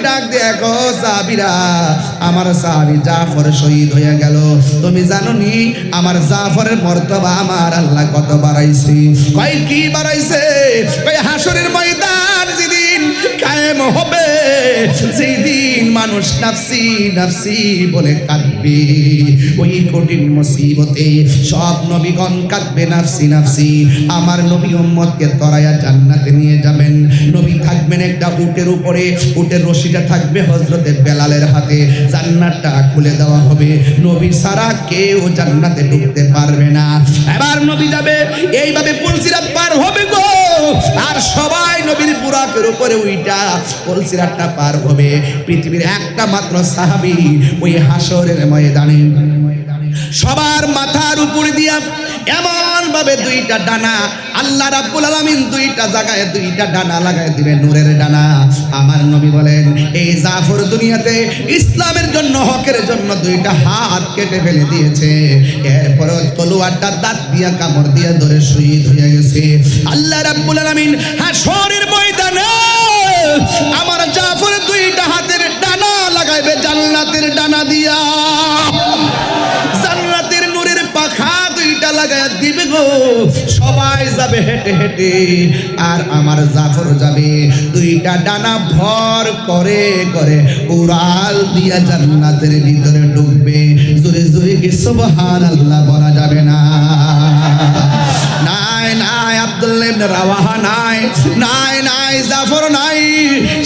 ডাক দিয়ে কো সাহাবীরা, আমার সাহাবী জাফর শহীদ হয়ে গেল, তুমি জানো নি আমার জাফরের মর্তবা আমার আল্লাহ কত বাড়াইছে? কয় কি বাড়াইছে? কয় হাসরের ময়দান যেদিন কায়েম হবে, যেদিন মানুষ নাফসি নাফসি বলে কাঁদবে, ওই কঠিন মুসিবতে সব নবীগণ কাঁদবে নাফসি নাফসি। আমার নবী উম্মতকে তরায়া জান্নাতে নিয়ে যাবেন। নবী থাকবেন একটা উটের উপরে, উটের রশিটা থাকবে হযরতে বেলালের হাতে, জান্নাতটা খুলে দেওয়া হবে, নবী ছাড়া কেউ জান্নাতে ঢুকতে পারবে না। এবার নবী যাবে, এইভাবে পুলসিরাত পার হবে গো, আর সবাই নবীর বুরাকের উপরে উইটা পুলসিরাতটা পার হবে। পৃথিবীর একটা মাত্র সাহাবী ওই হাসরের ময়দানে সবার মাথার উপরে দিয়া এমন ভাবে দুইটা ডানা আল্লাহ রাব্বুল আলামিন দুইটা জায়গায় দুইটা ডানা লাগায় দিবে, নূরের ডানা। আমার নবী বলেন এই জাফর দুনিয়াতে ইসলামের জন্য, হকের জন্য দুইটা হাত কেটে ফেলে দিয়েছে, এরপর তলোয়ারটা দাঁত দিয়া কামড় দিয়া ধরে শহীদ হয়ে গেছে। আল্লাহ রাব্বুল আলামিন হাসরের ময়দানে আমার জাফর দুইটা হাতের ডানা লাগাইবে জান্নাতের ডানা দিয়া, জান্নাতের নূরের পাখা দুইটা লাগায় দিবে গো। সবাই যাবে হেঁটে হেঁটে, আর আমার জাফর যাবে দুইটা ডানা ভর করে করে উড়াল দিয়া জান্নাতের ভিতরে ঢুকবে। জোরে জোরে কি সুবহানাল্লাহ বলা যাবে না? নাই নাই আব্দুল্লাহ ইবনে রাওয়াহা নাই, নাই নাই জাফর নাই।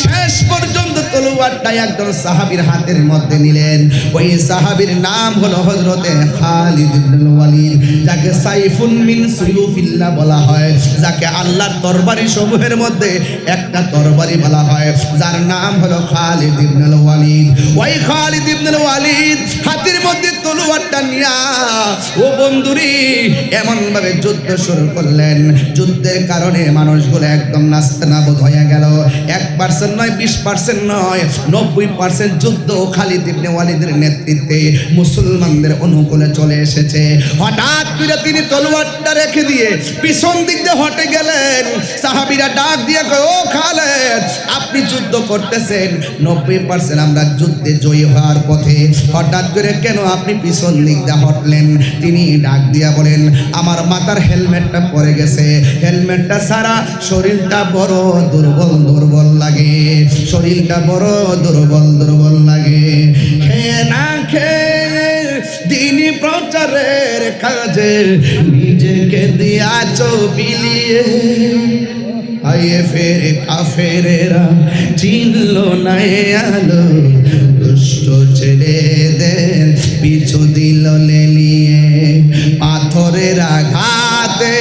শেষ পর্যন্ত তলোয়ারটা একজন সাহাবীর হাতের মধ্যে নিলেন। ওই সাহাবীর নাম হলো হযরতে খালিদ ইবনে ওয়ালিদ, যাকে সাইফুন মিন সুয়ুফিল্লাহ বলা হয়, যাকে আল্লাহর তরবারি সমূহের মধ্যে একটা তরবারি বলা হয়, যার নাম হলো খালিদ ইবনে ওয়ালিদ। ওই খালিদ ইবনে ওয়ালিদ হাতের মধ্যে তলোয়ারটা নিয়া ও বন্ধুরি এমন ভাবে যুদ্ধ শুরু করলেন, যুদ্ধের কারণে মানুষগুলো একদম নাস্তানাবুদ হয়ে গেল। 1% নয়, 20% নয়, 90% যুদ্ধ খালিদ ইবনে ওয়ালিদের নেতৃত্বে মুসলমানদের অনুকূলে চলে এসেছে। হঠাৎ করে তিনি তলোয়ারটা রেখে দিয়ে পিছন দিক দিয়ে হটে গেলেন। সাহাবীরা ডাক দিয়ে কয়, ও খালিদ, আপনি যুদ্ধ করতেছেন, 90% আমরা যুদ্ধে জয়ী হওয়ার পথে, হঠাৎ করে কেন আপনি পিছন দিক দিয়ে হটলেন? তিনি ডাক দিয়া বলেন, আমার মাথার হেলমেটটা পরে গেছে, হেলমেটটা ছাড়া শরীরটা বড় দুর্বল দুর্বল লাগে, শরীরটা বড় দুর্বল দুর্বল লাগে। খেয়ে না খেয়ে দিনী প্রচারের কাজে নিজেকে দিয়াছ বিলিয়ে, আয়ে ফের কাফেরেরা চিনল না আলো, দুষ্ট ছেলেদের পিছু দিল লেলিয়ে, পাথরের আঘাতে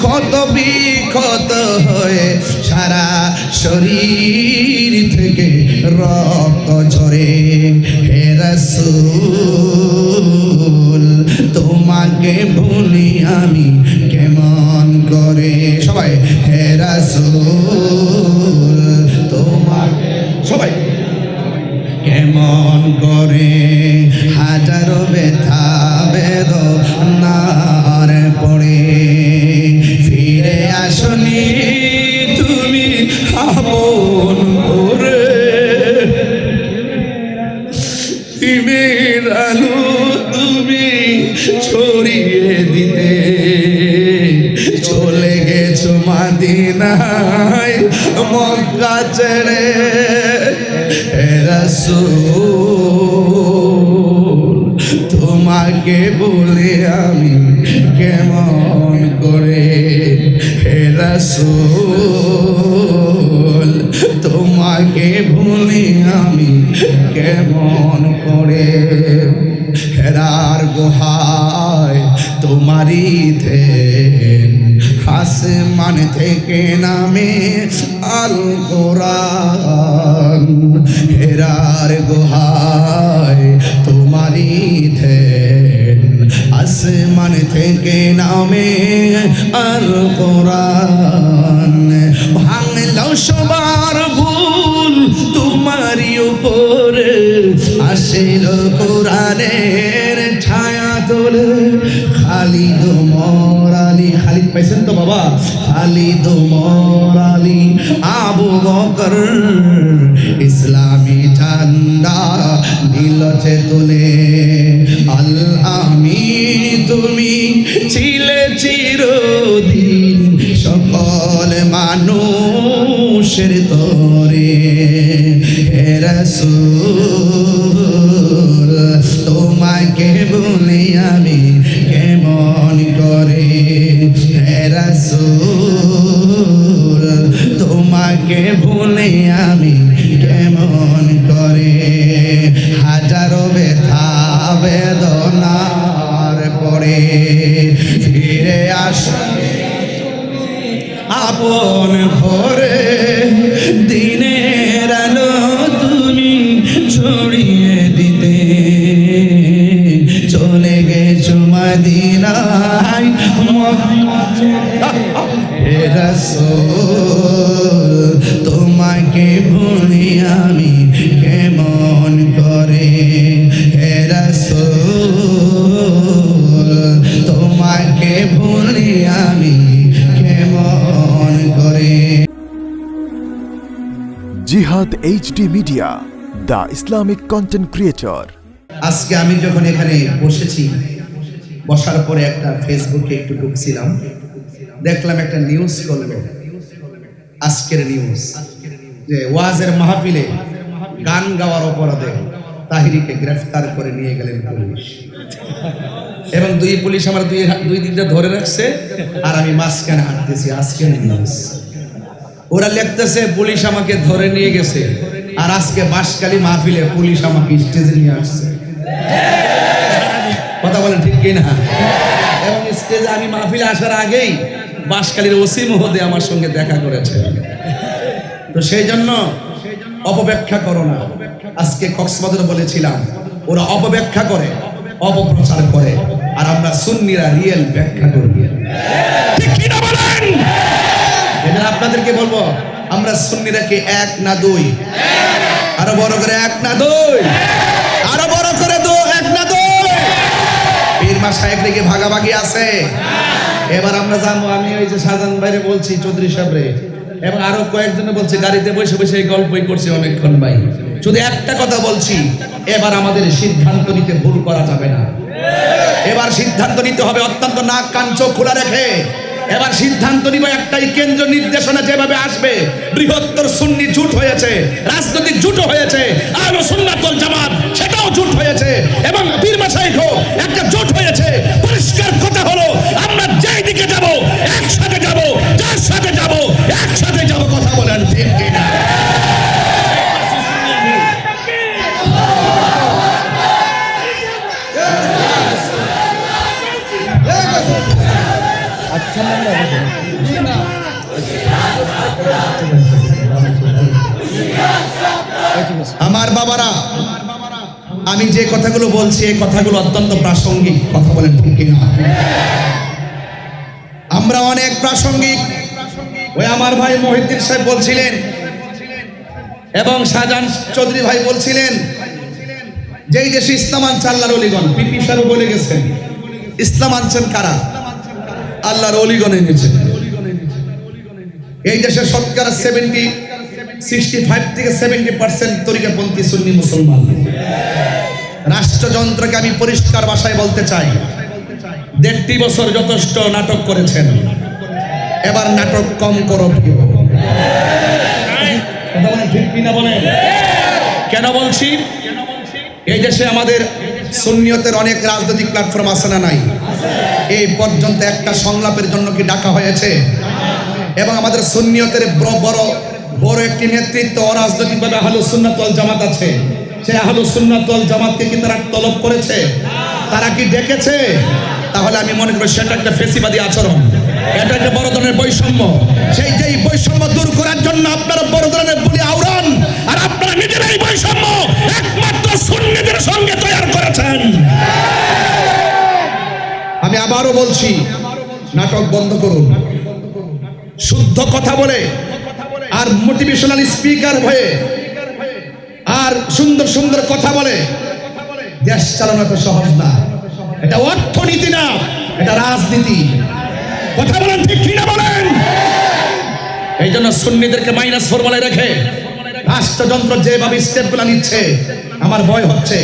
ক্ষত বিক্ষত হয়ে সারা শরীর থেকে রক্ত ঝরে। হে রাসূল, তোমাকে ভুলি আমি কেমন করে? সবাই হে রাসূল, তোমাকে সবাই কেমন করে? হাজারো ব্যথা বেদনার পড়ে ফিরে আসনি তুমি আপন করে, দিনের আলো তুমি ছড়িয়ে দিতে চলে গেছো মদিনায় মক্কা ছেড়ে। হে রাসূল, তোমাকে বলে আমি কেমন করে? হে রাসূল, তোমাকে ভুলি আমি কেমন করে? হেরার গুহায় তোমারই ধ্যান, আসমান থেকে নামে আল কোরআন। হেরার গুহায় তোমারই ধ্যান, আসমান থেকে নামে আল কোরআন। ভাঙল সবার ভুল তোমারই উপরে, আসিল কোরআনের ছায়া তোলে। খালিদ ওমর আলী, খালিদ পাইছেন তো বাবা? খালিদ ওমর আলী, আবু বকর, ইসলামী ঝান্ডা নীলচে তুলে। আল আমিন তুমি ছিলে চিরদিন সকল মানুষের তরে। হে রাসূল তোমাকে বলি আমি কেমন করে। হে রাসূল তোমাকে ভুলে আমি কেমন করে। হাজারো ব্যথা বেদনার পরে ফিরে আসলে আপন ঘরে। দিনের আলো তুমি ছড়িয়ে দিতে চলে গেছো মদিনায়। হে রাসূল তোমাকে ভুলি আমি কেমন করে। হে রাসূল তোমাকে ভুলি আমি কেমন করে। জিহাদ HD media, the Islamic content creator. আজকে আমি যখন এখানে বসেছি, বসার পরে একটা ফেসবুকে একটু ঢুকছিলাম, দেখলাম একটা নিউজ করলো, আজকের নিউজ, যে ওয়াজের মাহফিলে গান গাওয়ার অপরাধে তাহিরিকে গ্রেফতার করে নিয়ে গেলেন পুলিশ। এবং দুই পুলিশ আমার দুই দিকটা ধরে রাখছে, আর আমি মাঝখানে হাঁটতেছি। আজকের নিউজ ওরা লিখতেছে পুলিশ আমাকে ধরে নিয়ে গেছে, আর আজকে বাঁশখালী মাহফিলে পুলিশ আমাকে স্টেজে নিয়ে আসছে। কথা বলেন ঠিক কিনা? এবং স্টেজে আমি মাহফিলে আসার আগেই বাঁশখালীর ওসি মহোদয় আমার সঙ্গে দেখা করেছে। তো সেই জন্য অপব্যাখ্যা করো না। আজকে কক্সবাজারে বলেছিলাম, ওরা অপব্যাখ্যা করে, অপপ্রচার করে, আর আমরা সুন্নিরা রিয়েল ব্যাখ্যা করি। ঠিক কিনা বলেন? এবার আপনাদেরকে বলবো, আমরা সুন্নিরা কি এক না দুই? আরো বড় করে এক না দুই? আরো বড় করে এক না দুই? পীর মাশায়েখরে কি ভাগাভাগি আছে? এবার আমরা জানবো। আমি ওই যে শাহজাহান ভাইরে বলছি, চৌধুরী সাহেবরে, এবং আরো কয়েকজনে বলছে, গাড়িতে বসে বসে এই গল্পই করছি অনেকক্ষণ ভাই। শুধু একটা কথা বলছি, এবার আমাদের সিদ্ধান্ত নিতে ভুল করা যাবে না। এবার সিদ্ধান্ত নিতে হবে অত্যন্ত নাক কান চোখ খোলা রেখে। এবার সিদ্ধান্ত নিব একটাই, কেন্দ্র নির্দেশনা যেভাবে আসবে, বৃহত্তর সুন্নি জোট হয়েছে, রাজনৈতিক জোট হয়েছে, আহলে সুন্নাত ওয়াল জামাত সেটাও জোট হয়েছে, এবং পীর মাশায়েখও একটা জোট হয়েছে। পরিষ্কার কথা হলো, আমরা যেই দিকে যাব একসাথে যাব, যার সাথে যাব একসাথে যাব। কথা বলেন ঠিক কিনা? আমার বাবারা, আমি যে কথাগুলো বলছি এই কথাগুলো অত্যন্ত প্রাসঙ্গিক। কথা বলেন ঠিক কিনা? আমরা অনেক প্রাসঙ্গিক। ওই আমার ভাই মহিউদ্দিন সাহেব বলছিলেন এবং শাহজাহান চৌধুরী ভাই বলছিলেন, যেই দেশে ইসলাম আনছে আল্লাহর ওলিগণ। পিপি সাহেব বলে গেছেন, ইসলাম আনছেন কারা? আল্লাহর ওলিগণ এনেছেন। এই দেশে শতকরা 65 থেকে 70% তরিকাপন্থী সুন্নি মুসলমান। রাষ্ট্রযন্ত্রকে আমি পরিষ্কার ভাষায় বলতে চাই, 1.5 বছর যথেষ্ট নাটক করেছেন, এবার নাটক কম করো। ঠিক কিনা বলেন? কেন বলছি? এই দেশে আমাদের সুন্নিয়তের অনেক রাজনৈতিক প্ল্যাটফর্ম আছে না নাই? এই পর্যন্ত একটা সংলাপের জন্য কি ডাকা হয়েছে? এবং আমাদের সুন্নিয়তের বড় একটি নেতৃত্ব অরাজনৈতিকভাবে আহলুস সুন্নাত ওয়াল জামাত আছে। সেই আহলুস সুন্নাত ওয়াল জামাতকে কি তারা তলব করেছে? তারা কি ডেকেছে? তাহলে আমি মনে করি সেটা একটা ফেসিবাদী আচরণ, এটা একটা বড় ধরনের বৈষম্য। যেই বৈষম্য দূর করার জন্য আপনারা বড় ধরনের বলি আওড়ান, আর আপনারা নিজেরাই বৈষম্য একমাত্র সুন্নিদের সঙ্গে তৈরি করেছেন। আমি আবারও বলছি, নাটক বন্ধ করুন। শুদ্ধ কথা বলে আর মোটিভেশনাল স্পিকার হয়ে আর সুন্দর সুন্দর কথা বলে দেশ চালানো তো সহজ না। এটা অর্থনীতি না, এটা রাজনীতি। কথা বলেন ঠিক কিনা বলেন? এই জন্য সুন্নিদেরকে -4 রেখে রাষ্ট্রযন্ত্র যেভাবে স্টেপগুলো নিচ্ছে আমার ভয় হচ্ছে।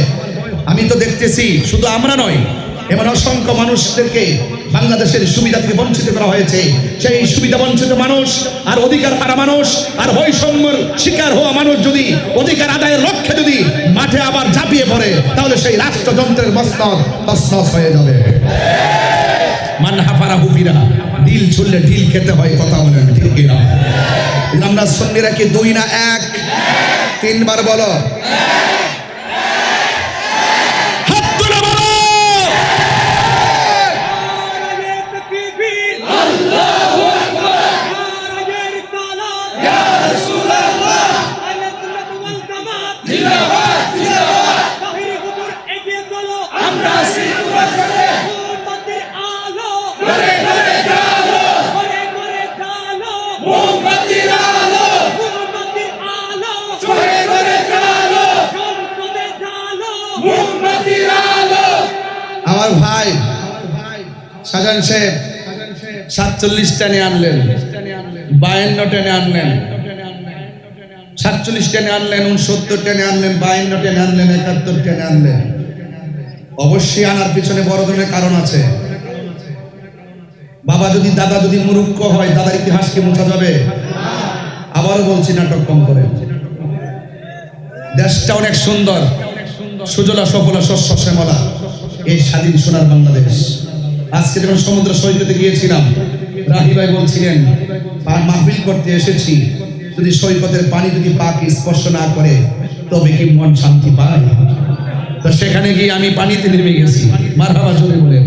আমি তো দেখতেছি শুধু আমরা নয়, এমন অসংখ্য মানুষদেরকে বাংলাদেশের সুবিধা থেকে বঞ্চিত করা হয়েছে। সেই সুবিধা বঞ্চিত মানুষ আর অধিকার হারা মানুষ আর বৈষম্যের শিকার হওয়া মানুষ যদি অধিকার আদায়ের লক্ষ্যে যদি মাঠে আবার ঝাঁপিয়ে পড়ে, তাহলে সেই রাষ্ট্রযন্ত্রের মস্তক তছনছ হয়ে যাবে। মানহাফারা হুফিরা, ঢিল ছুড়লে ঢিল খেতে হয়, কথা বলেন ঠিক কিনা? আমরা সুন্নিরা কি দুই না এক? তিনবার বলো। হাত তুলে বলো। আমার ভাই সাজান সাহেব 47 টেনে আনলেন, 52 টেনে আনলেন, 47 টেনে আনলেন, 69 টেনে আনলেন, 52 টেনে আনলেন, 71 টেনে আনলেন। অবশ্যই আনার পিছনে বড় ধরনের কারণ আছে। বাবা যদি দাদা যদি মূর্খ হয়, দাদার ইতিহাস কি মোছা যাবে? আবারও বলছি, নাটক কম করে। দেশটা অনেক সুন্দর, সুজলা সফলা শস্য শ্যামলা, এই স্বাধীন সোনার বাংলাদেশ। আজকে যখন সমুদ্র সৈকতে গিয়েছিলাম, রাহি ভাই বলছিলেন মাহফিল করতে এসেছি, যদি সৈকতের পানি যদি পাকে স্পর্শ না করে তবে কি মন শান্তি পায়? তো সেখানে গিয়ে আমি পানিতে নেমে গেছি। মারহাবা জোরে বলে।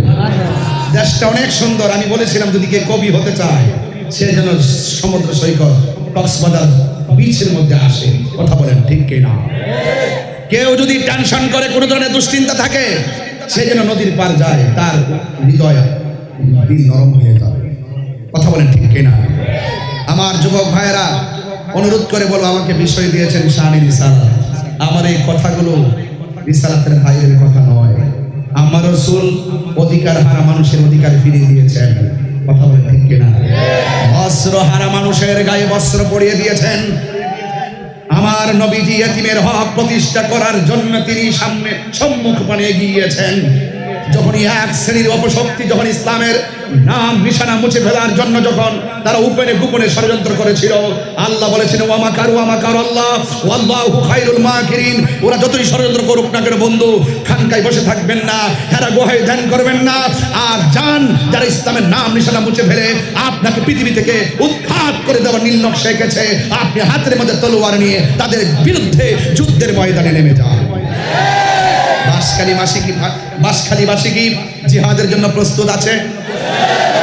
দেশটা অনেক সুন্দর। আমি বলেছিলাম যদি কে কবি হতে চায় সে যেন সমুদ্র সৈকত কক্সবাজার বিচের মধ্যে আসে, কথা বলেন ঠিক কিনা? কেউ যদি টেনশন করে, কোনো ধরনের দুশ্চিন্তা থাকে, সে যেন নদীর পার যায়, তার হৃদয় দিল নরম হয়ে যাবে, কথা বলেন ঠিক কিনা? আমার যুবক ভাইয়েরা, অনুরোধ করে বলো, আমাকে বিষয় দিয়েছেন শানি রিসালাত। আমার এই কথাগুলো রিসালাতের ভাইয়ের কথা নয়। আমার রাসূল অধিকার হারা মানুষের অধিকার ফিরিয়ে দিয়েছেন, কথা বলেন ঠিক কিনা? বস্ত্র হারা মানুষের গায়ে বস্ত্র পরিয়ে দিয়েছেন। আমার নবীজি ইয়েতিমের হক প্রতিষ্ঠা করার জন্য তিনি সম্মুখ পানে এগিয়েছেন। যখনই এক শ্রেণীর অপশক্তি যখন ইসলামের নাম নিশানা মুছে ফেলার জন্য যখন তারা উপরে গোপনে ষড়যন্ত্র করেছিল, আল্লাহ বলেছেন ওয়া মাকারু আল্লাহ ওয়াল্লাহু খায়রুল মাকিরিন। ওরা যতই ষড়যন্ত্র করুক না কেন বন্ধু, খানকায় বসে থাকবেন না, হেরা গুহায় ধ্যান করবেন না, আর যান যারা ইসলামের নাম নিশানা মুছে ফেলে আপনাকে পৃথিবী থেকে উৎখাত করে দেওয়ার নীল নকশা এঁকেছে, আপনি হাতের মধ্যে তলোয়ার নিয়ে তাদের বিরুদ্ধে যুদ্ধের ময়দানে নেমে যান। বাঁশখালীবাসী কি জিহাদের জন্য প্রস্তুত আছে?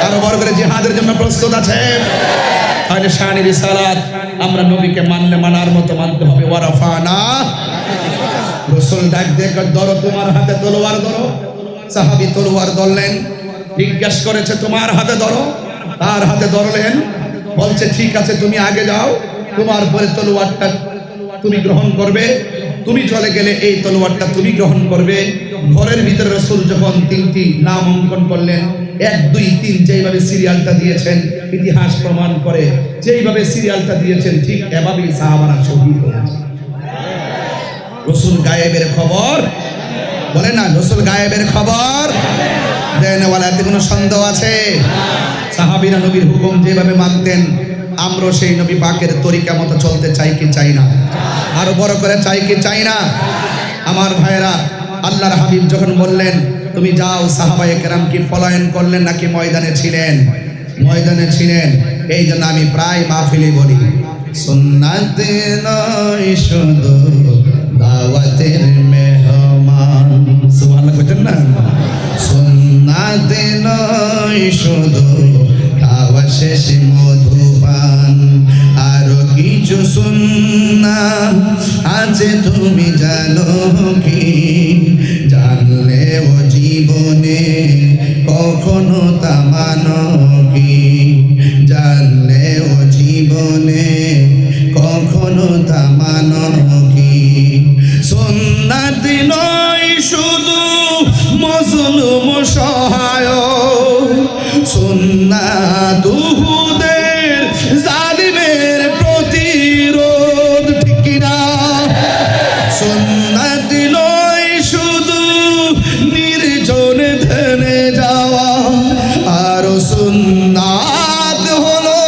আরো বড় করে জিহাদের জন্য প্রস্তুত আছে? তাহলে শানি রিসালাত আমরা নবীকে মানলে মানার মতো মানতে হবে। ওয়ারাফানা, রাসূল ডাক দিয়ে ধরো, তোমার হাতে তলোয়ার ধরো। সাহাবী তলোয়ার ধরলেন, জিজ্ঞাসা করেছে তোমার হাতে ধরো, তার হাতে ধরলেন, বলছে ঠিক আছে তুমি আগে যাও, তোমার পরে তলোয়ারটা তুমি গ্রহণ করবে, তুমি চলে গেলে এই তলোয়ারটা তুমি গ্রহণ করবে। ঘরের ভিতরে রাসূল যখন 3টি নাম অঙ্কন করলেন, 1 2 3 যেইভাবে সিরিয়ালটা দিয়েছেন, ইতিহাস প্রমাণ করে যেইভাবে সিরিয়ালটা দিয়েছেন ঠিক এভাবেই সাহাবারা শহীদ হয়েছে। রাসূল গায়েবের খবর বলে না, রাসূল গায়েবের খবর দেন। ওয়ালাতে কোনো সন্দেহ আছে? সাহাবীরা নবীর হুকুম যেভাবে মানতেন, আমরা সেই নবী পাকের তরিকা মতো চলতে চাই কি চাই না? আরো বড় করে চাই কি চাই না? আমার ভাইয়েরা, আল্লাহর হাবিব যখন বললেন তুমি যাও, সাহাবায়ে কেরাম কি পলায়ন করলেন নাকি ময়দানে ছিলেন? ময়দানে ছিলেন। এই জন্য আমি প্রায় মাহফিলে বলি, সুন্নাত নয় শুধু দাওয়াতের মেহমান। সুবহানাল্লাহ কইতেন না? সুন্নাত নয় শুধু খাওয়া শেষে মধুপান, আরো কিছু সুন্নাত আছে তুমি জানো কি? জানলেও জীবনে কখনো তা মানো কি? জানলেও জীবনে কখনো তা মানো কি? সুন্নাত নয় শুধু মজলুম সহায়, সুন্নাত উহুদের জালিমের প্রতিরোধ, ঠিক কিনা? সুন্নাত নয় শুধু নির্জনে ধ্যানে যাওয়া, আর সুন্নাত হলো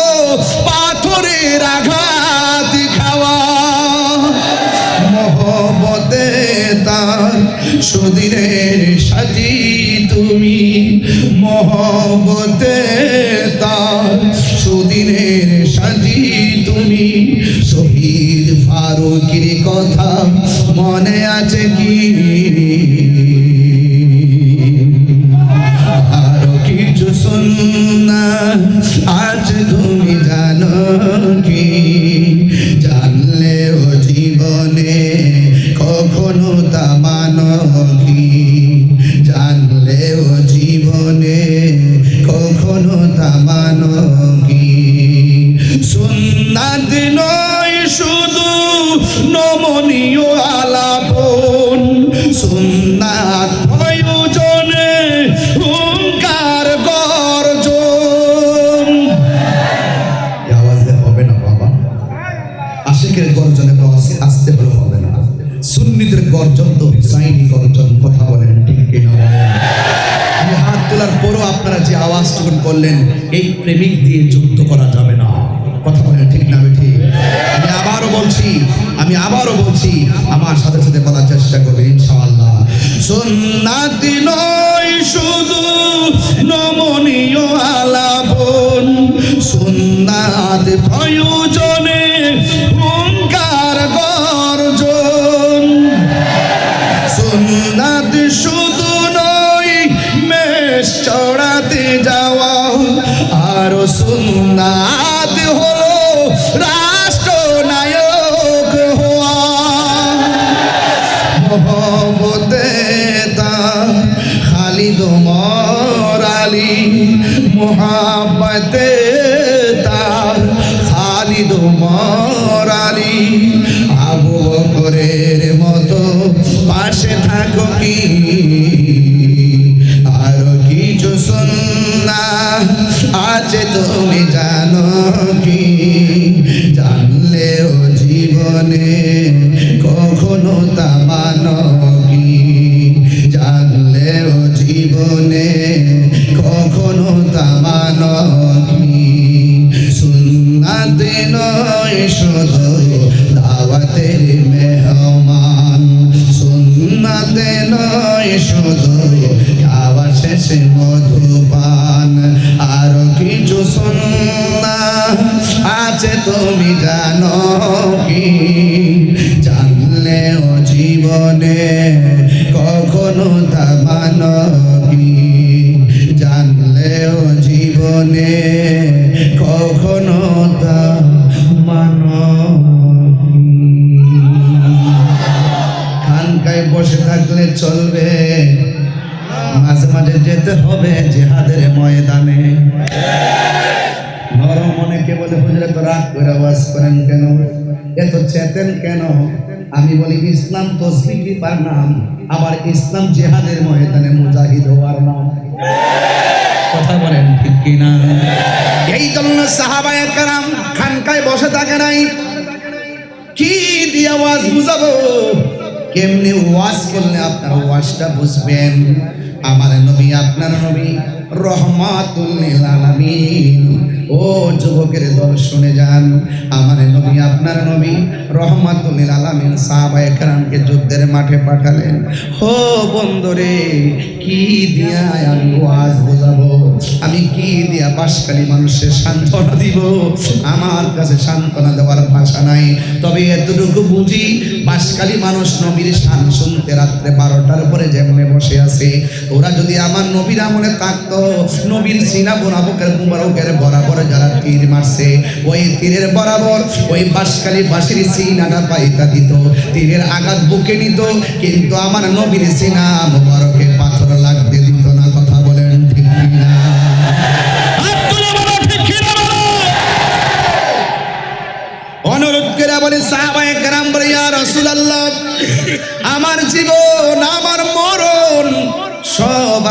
পাথরের আঘাত খাওয়া। মহব্বতে তার সুদিনের সাথী তুমি, মহব্বতে তার সুদিনের সাথী তুমি। শহীদ ফারুকের কথা মনে আছে কি? আরো কিছু সুন্নাত আজ তুমি জানো কি? জানলেও জীবনে কখনো তা মানো কি? জানলেও জীবনে কখনো তা মানো কি? সুন্নাত নয় শুধু নমনীয় আলাপন, সুন্নাত প্রয়োজনে হুঙ্কার গর্জন। আওয়াজে হবে না বাবা, আশিকের গর্জনে তো আসতে হলে হবে না। সুন্নিদের গর্জন তো হুসাইনি গর্জন। কথা বলেন ঠিক কিনা? আমি হাত তোলার পরও আপনারা যে আওয়াজটুকু করলেন, এই প্রেমিক দিয়ে যুদ্ধ করা যাবে না। কথা বলেন ঠিক না ঠিক? আমি আবারও বলছি, আমার সাথে সাথে বলার চেষ্টা করবেন ইনশাআল্লাহ। সুন্নাত নয় শুধু নমনীয় আলাপন, সুন্নাত প্রয়োজনে হুঙ্কার গর্জন। সুন্নাত শুধু নয় মেষ চড়াতে যাওয়া, আর সুন্নাত হলো রাষ্ট্রনায়ক হওয়া। মহব্বতে তার খালিদ ওমর আলী, মহব্বতে তার খালিদ ওমর আলী। আবু বকরের মতো পাশে থাকো কি? আরো কিছু সুন্নাত আছে তুমি জানো কি? জানলেও জীবনে কখনো তা মানো কি? জানলেও জীবনে কখনো তা মানো কি? সুন্নাত নয় শুধু দাওয়াতের মেহমান, সুন্নাত নয় শুধু খাওয়া শেষে মধুপান। আরো কিছু সুন্নাত আছে তুমি জানো কি? জানলেও জীবনে কখনো তা মানো কি? জানলেও জীবনে কখনো তা মানো কি? খানকায় বসে থাকলে চলবে, মাঝে মাঝে যেতে হবে জিহাদের ময়দানে। নরম অনেকে বলে হুজুর তো রাগ করে আওয়াজ করেন কেন, এত চেতেন কেন? আমি বলি ইসলাম তসবিহ কৃপার নাম, আবার ইসলাম জিহাদের ময়দানে মুজাহিদ হওয়ার নাম। কথা বলেন ঠিক কিনা? এই জন্য সাহাবায়ে কেরাম খানকায় বসে থাকে নাই। কি দিয়ে আওয়াজ বুঝাবো? কেমনে ওয়াজ করলে আপনার ওয়াজটা বুঝবেন? আমার নবী আপনার নবী রহমাতুল লিল আলামিন। ও যুবকের দল শুনে যান, আমার নবী আপনার নবী রহমাতুল লিল আলামিন সাহাবায়ে কেরামকে যুদ্ধের মাঠে পাঠালেন। ও বন্ধুরে, কি দিয়া আমি ওয়াজ বোঝাবো? আমি কি দিয়া বাসকালী মানুষের সান্ত্বনা দিব? আমার কাছে সান্ত্বনা দেওয়ার ভাষা নাই। তবে এতটুকু বুঝি, বাসকালী মানুষ নবীর শান শুনতে রাত্রে 12টার পরে যেমনে বসে আছে, ওরা যদি আমার নবীর আমলে থাকতো, নবীর সিনা বুকের মুবারকের বরাবর যারা তীর মারছে, ওই তীরের বরাবর ওই বাসকালী বাসির সিনাটা পাইতা দিত, তীরের আঘাত বুকে নিত, কিন্তু আমার নবীর সিনা মুবারকে পাথর লাগতে দিত না। কথা বলেন ঠিক না? অনুরোধ করে বলে সাহাবায়ে কেরাম বলে, ইয়া রাসূলুল্লাহ, আমার জীবন আমার মরণ সব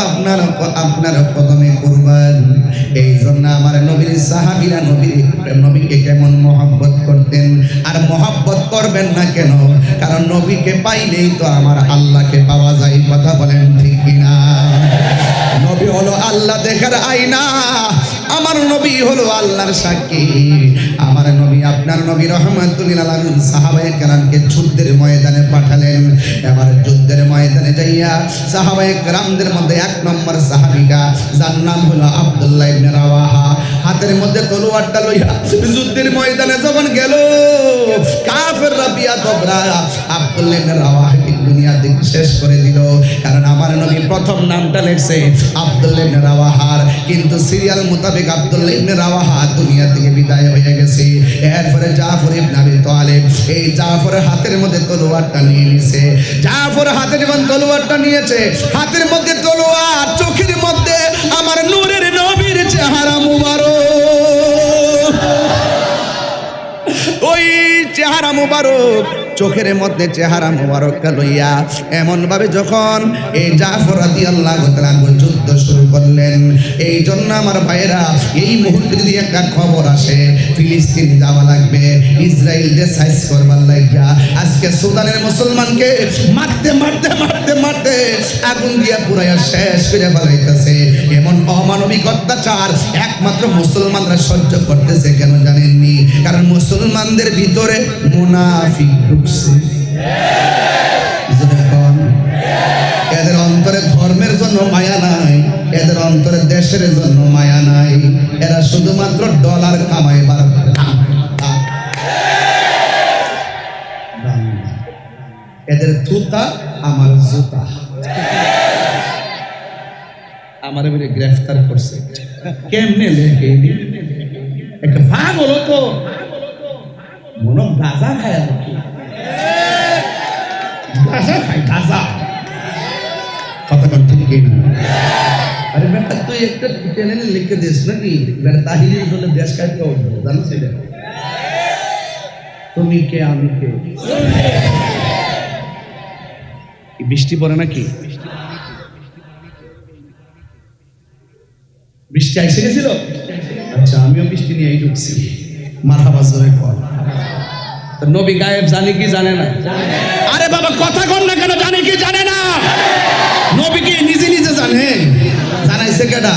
আপনার কদমে কুরবান। এই জন্য আমার নবীর সাহাবীরা নবীকে কেমন মহব্বত করতেন, আর মহব্বত করবেন না কেন? কারণ নবীকে পাইলেই তো আমার আল্লাহকে পাওয়া যায়। কথা বলেন ঠিক কিনা? নবী হলো আল্লাহ দেখার আয়না, আমার নবী হলো আল্লাহর সাক্ষী। আমার নবী, আপনার নবী রাহমাতুল লিল আলামিন সাহাবায়ে কেরামকে যুদ্ধের ময়দানে পাঠালেন। এবার যুদ্ধের ময়দানে যাইয়া সাহাবায়ে কেরামদের মধ্যে এক নম্বর সাহাবীটা, যার নাম হলো আব্দুল্লাহ ইবনে রাওয়াহা, হাতের মধ্যে তলোয়ারটা লইয়া যুদ্ধের ময়দানে যখন গেল, কাফেররা বিয়া দবরা আব্দুল্লাহ ইবনে রাওয়াহাকে দুনিয়া থেকে শেষ করে দিল। কারণ আমার নবী প্রথম নামটা লেখছে আব্দুল্লাহ ইবনে রাওয়াহার, কিন্তু সিরিয়াল মোতাবেক আব্দুল্লাহ ইবনে রাওয়াহা দুনিয়া থেকে বিদায় হয়ে গেছে। এরপরে জাফর ইবনে আবি তালেব, এই জাফরের হাতের মধ্যে তলোয়ারটা নিয়ে নিছে। জাফর হাতে যখন তলোয়ারটা নিয়েছে, হাতের মধ্যে তলোয়ার, চোখের মধ্যে আমার নূরের নবীর চেহারা মুবারক। ওই চেহারা মুবারক, চোখের মধ্যে চেহারা মুবারকটা লইয়া এমন ভাবে যখন এই জাফর রাদিয়াল্লাহু তাআলা যুদ্ধ শুরু করলেন। এই জন্য আমার ভাইয়েরা, এই মুহূর্তে যদি একটা খবর আসে ফিলিস্তিন যাওয়া লাগবে, ইসরায়েলকে সাইজ করবার লাগিয়া আজকে সুদানের মুসলমানকে মারতে মারতে মারতে মারতে আগুন দিয়া পুরাইয়া শেষ করে ফেলাইতেছে, এমন অমানবিক অত্যাচার একমাত্র মুসলমানরা সহ্য করতেছে। কেন জানেননি? কারণ মুসলমানদের ভিতরে মুনাফিক ঢুকছে। এদের অন্তরে ধর্মের জন্য মায়া নাই, এদের অন্তরে দেশের জন্য মায়া নাই। এরা শুধুমাত্র ডলার কামাইবার। এদের থুতা আমার জুতা। আমার এবারে গ্রেফতার করছে। কেমনে লেখে একটা ভাগ হলো তো মনে গাঁজা খায়, আর কি গাঁজা খায়, গাঁজা। কথা বল ঠিক কি না? আরে বেটা, তুই একটা চ্যানেলে লিখে দিস নাকি বেটা, তাহিরি বলে দেশ কাটতে উঠবো, জানিস? তুমি কে আমি কে? বৃষ্টি পড়ে নাকি? বৃষ্টি এসে গেছিল? আচ্ছা, আমিও বৃষ্টি নিয়েই ঢুকছি। মারহাবা জোরে কর। নবী গায়েব জানে কি জানে না? আরে বাবা, কথা কর না কেন? জানে কি জানে না? নবী কি নিজে নিজে জানে? জানাইছে কেডা?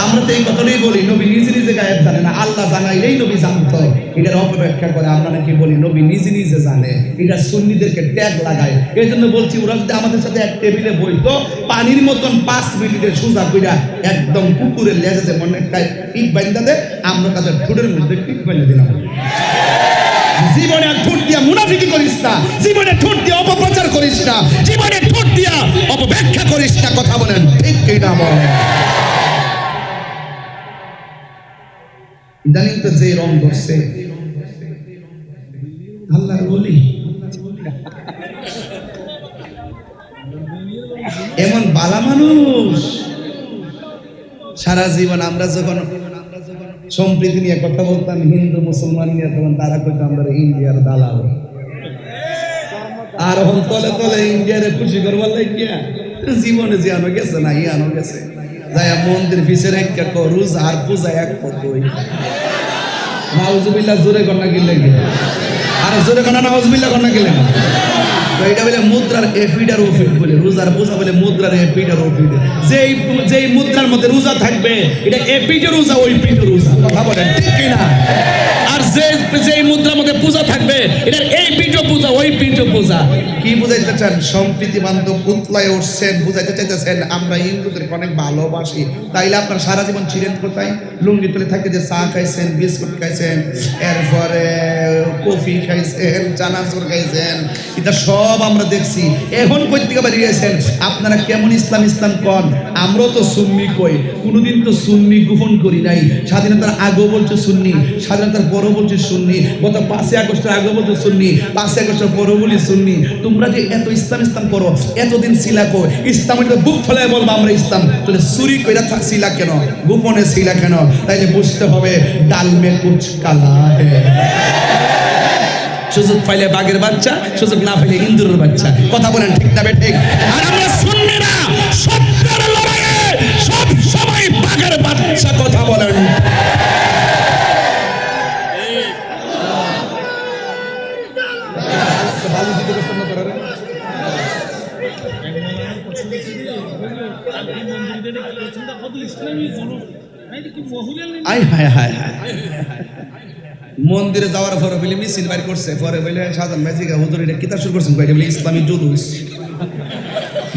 আমরা তো এই কথাটাই বলি, নবী নিজে নিজে গায়েব জানে না, আল্লাহ জানাইলেই নবী জানতো। এটার অপব্যাখ্যা করে আমরা নাকি বলি নবী নিজে নিজে জানে। এটা সুন্নিদেরকে ট্যাগ লাগায়। এই জন্য বলছি, ওরা যদি আমাদের সাথে এক টেবিলে বইতো, পানির মতন 5 মিনিটে সোজা কইরা একদম পুকুরের লেজে মনে একটা টিপ বাইন্ধা দে, আমরা তাদের ঠোঁটের মধ্যে টিপ বাইন্ধা দিলাম। জীবনে ঠোঁট দিয়া মুনাফিকি করিস না, জীবনে ঠোঁট দিয়া অপপ্রচার করিস না, জীবনে ঠোঁট দিয়া অপব্যাখ্যা করিস না। কথা বলেন ঠিক কি না? বলেন। ইদানিং তো যে রং ধরছে, আল্লাহর ওলি এমন বালা মানুষ। সারা জীবন আমরা যখন সম্প্রীতি নিয়ে কথা বলতাম, হিন্দু মুসলমান নিয়ে, তখন তারা কইতো আমরা ইন্ডিয়ার দালাল। আর এখন তলে তলে ইন্ডিয়ারে খুশি করবার লাগিয়া জীবনে যে আনো গেছে না, ই আনো গেছে যাইয়া মন্দির পিছের একটা রোজ আর পূজা এক কতই। নাউজুবিল্লাহ জোরে কন্যা গিলে গেলে, আর জোরে কন্যা নাউজুবিল্লাহ কন্যা গেলে। এটা বলে মুদ্রার এফিড আর ওফিড বলে, রোজার বোঝা বলে মুদ্রার এফিড আর ওফিড। যেই মুদ্রার মধ্যে রোজা থাকবে, এটা এপিড রোজা, ওই পিড রোজা। কথা বলেন ঠিক কিনা? আর যেই মুদ্রার মধ্যে পূজা থাকবে, এটা এই পিঠও পূজা, ওই পিঠও পূজা। কি বুঝাইতে চান? সম্প্রীতি বান্ধব উতলায় উঠছেন, বুঝাইতে চাইতেছেন আমরা হিন্দুদেরকে অনেক ভালোবাসি। তাইলে আপনার সারা জীবন ছিলেন কোথায়? লুঙ্গি তুলে থাকে যে চা খাইছেন, বিস্কুট খাইছেন, এরপরে কফি খাইছেন, চানাচুর খাইছেন, এটা সব আমরা দেখছি। এখন কই থেকে বেরিয়েছেন? আপনারা কেমন ইসলাম ইসলাম কন? আমরাও তো সুন্নি কই, কোনোদিন তো সুন্নি গোপন করি নাই। স্বাধীনতার আগেও বলছে সুন্নি, স্বাধীনতার পরও বলছে সুন্নি, গত 5 আগস্টের আগেও বলছে সুন্নি, 5 আগস্টের পরও বলি সুন্নি। তোমরা যে এত ইসলাম ইসলাম করো, এতদিন ছিলা কো ইসলামের বুক ফেলে বলবো আমরা ইসলাম, তাহলে চুরি কইরা থাকছিলা কেন? গোপনে ছিলা কেন? তাইলে বুঝতে হবে ডাল মে কুছ কালা হ্যায়। সুযোগ পাইলে বাঘের বাচ্চা, সুযোগ না পাইলে ইন্দুরের বাচ্চা। কথা বলেন ঠিক না? ঠিক। আর আমরা সুন্নিরা সত্য বলেন। আয় হায় হায় হায়, মন্দিরে যাওয়ার পরে বলে মিছিল বাইর করছে, পরে বলে সাধারণ ম্যাজিকা হুজুর এটা কিতা শুরু করছেন, বলে ইসলামী জুলুস,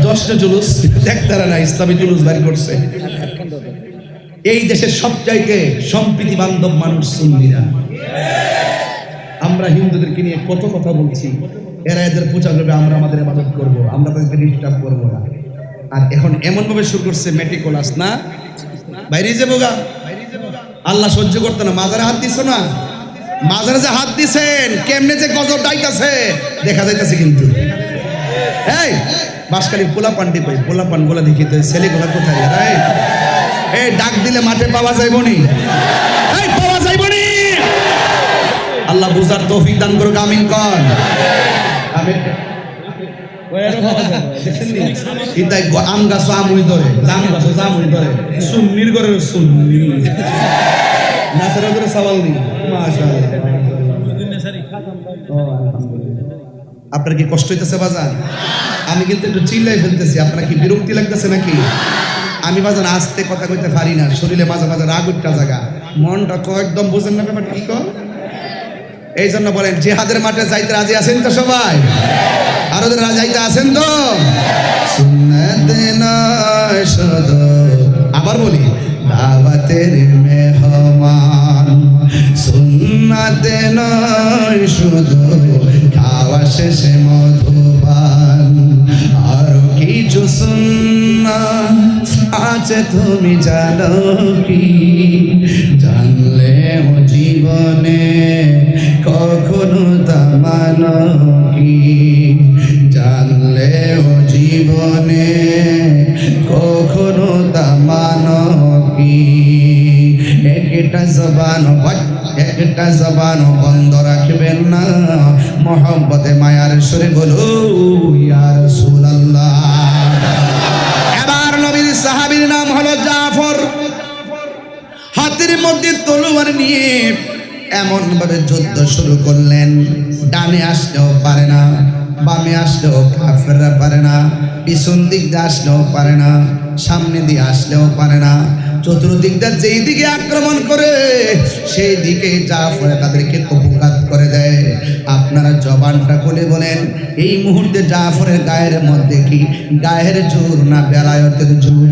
10টা জুলুস দেখতারা না, ইসলামী জুলুস বাইর করছে। এই দেশের সবচাইতে সম্প্রীতি বান্ধব মানুষ সুন্নিরা। আমরা হিন্দুদেরকে নিয়ে কত কথা বলছি, এরা এদের পূজা করবে, আমরা আমাদের ইবাদত করব, আমরা তাদেরকে ডিস্টার্ব করবো না। আর এখন এমন ভাবে শুরু করছে মেটিকুলাস না, বাইরে যাবো গা, আল্লাহ সহ্য করতে না। মাজারে হাত দিছ না, মাজারে যে হাত দিছেন কেমনে যে গজব ডাইতাছে দেখা যাইতাছে। কিন্তু এই বাসকালী পোলা পান্ডি পাই, পোলা পান গুলা দেখিতে ছেলেগুলা কোথায়, এই ডাক দিলে মাঠে পাওয়া যাইব নি, এই পাওয়া যাইব নি। আল্লাহ বুঝার তৌফিক দান করুক, আমিন কর। আমিন। ইতাই আম গাছ আমুই ধরে, জাম গাছ জামুই ধরে, সুন্নির ঘরে সুন্নি নাসের ঘরে সওয়াল নেই। মাশাআল্লাহ। আপনার কি কষ্ট হইতেছে বাজান? আমি কিন্তু একটু চিল্লাই ফেলতেছি, আপনার কি বিরক্তি লাগতেছে নাকি? আমি বাজান আস্তে কথা কইতে পারি না, শরীরে মাঝে মাঝে রাগ উঠটা জায়গা, মনটা একদম বুঝেন না ব্যাপারটা কি কর। এই জন্য বলেন জিহাদের মাঠে যাইতে রাজি আছেন তো সবাই? আর ওদের যাইতে আছেন তো? সুন্নাতে নয় শুধু, আবার বলি দাওয়াতের মেহমান, সুন্নাতে নয় শুধু খাওয়া শেষে মধুপান, আরো কিছু সুন্নাত আছে তুমি জানো কি? জানলেও জীবনে কখনো তা মানো কি? জানলেও জীবনে কখনো তা মানো কি? একটা জবান বন্ধ রাখবেন না, মোহাম্মতে মায়ার সুরে বলো ইয়া রাসূলুল্লাহ। এবার নবীর সাহাবীর নাম হলো জাফর। হাতের মধ্যে তলোয়ার নিয়ে এমন ভাবে যুদ্ধ শুরু করলেন, ডানে আসলেও পারে না, বামে আসলেও কাফেররা পারে না, পিছন দিক দিয়ে আসলেও পারে না, সামনে দিয়ে আসলেও পারে না, চতুর্দিকটা যেই দিকে আক্রমণ করে সেই দিকে জাফর তাদেরকে কুপকাত করে দেয়। আপনারা জবানটা খুলে বলেন, এই মুহূর্তে জাফরের গায়ের মধ্যে কি গায়ের জোর না বেলায়েতের জোর?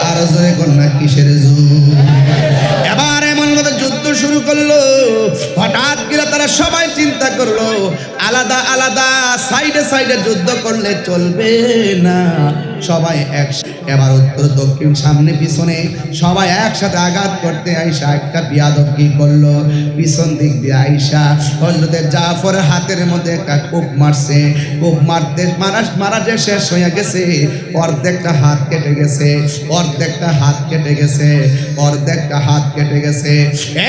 আর জোরে কোন না কিসের জোর? এবার এমন ভাবে যুদ্ধ শুরু করলো, হঠাৎ করে তারা সবাই চিন্তা করলো আলাদা আলাদা সাইডে সাইডে যুদ্ধ করলে চলবে না, সবাই এবার উত্তর দক্ষিণ সামনে পিছনে সবাই একসাথে আঘাত করতে আইসা একটা বিয়াদব কি করলো, পিছন দিক দিয়ে আইসা হযরতে জাফরের হাতের মধ্যে একটা কূপ মারছে। কূপ মারতে মারা যে শেষ হয়ে গেছে, অর্ধেকটা হাত কেটে গেছে, অর্ধেকটা হাত কেটে গেছে, অর্ধেকটা হাত কেটে গেছে।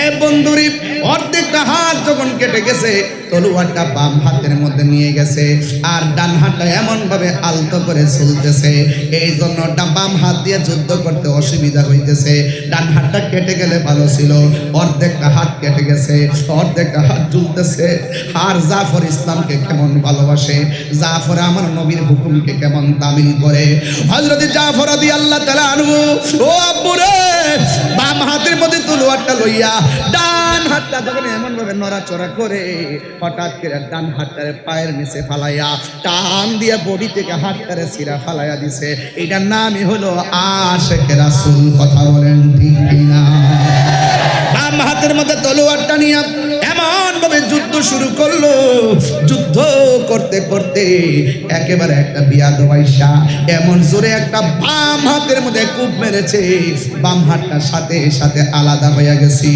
এ বন্ধুরি, অর্ধেকটা হাত যখন কেটে গেছে, তলোয়ারটা বাম হাতের মধ্যে নিয়ে গেছে, আর ডান হাতটা এমন ভাবে আলতো করে চলতেছে, এই জন্য বাম হাত দিয়ে যুদ্ধ করতে অসুবিধা হইতেছে। ডান হাতটা কেটে গেলে ভালো ছিল, অর্ধেকটা হাত কেটে গেছে, অর্ধেকটা হাত ঝুলতেছে। আর জাফর ইসলামকে কেমন ভালোবাসে, জাফর আমার নবীর হুকুমকে কেমন তামিল করে। হযরত জাফর রাদিয়াল্লাহু তাআলা আনহু, ও আব্বু রে, বাম হাতের মধ্যে তলোয়ারটা লইয়া ডান হাতটা যখন এমন ভাবে নড়াচড়া করে, হঠাৎ করে ডান হাতটারে পায়ের নিচে ফালাইয়া টান দিয়া বডি থেকে হাতটারে ছিঁড়া ফালাইয়া দিছে। এটার নামই হলো আশিকে রাসূল। কথা বলেন ঠিক কিনা? বাম হাতের মধ্যে তলোয়ারটা নিয়ে এমন ভাবে যুদ্ধ শুরু করলো। যুদ্ধ করতে করতে একেবারে একটা বিয়াদব আইসা এমন জোরে একটা বাম হাতের মধ্যে কূপ মেরেছে, বাম হাতটা সাথে সাথে আলাদা হয়ে গেছে।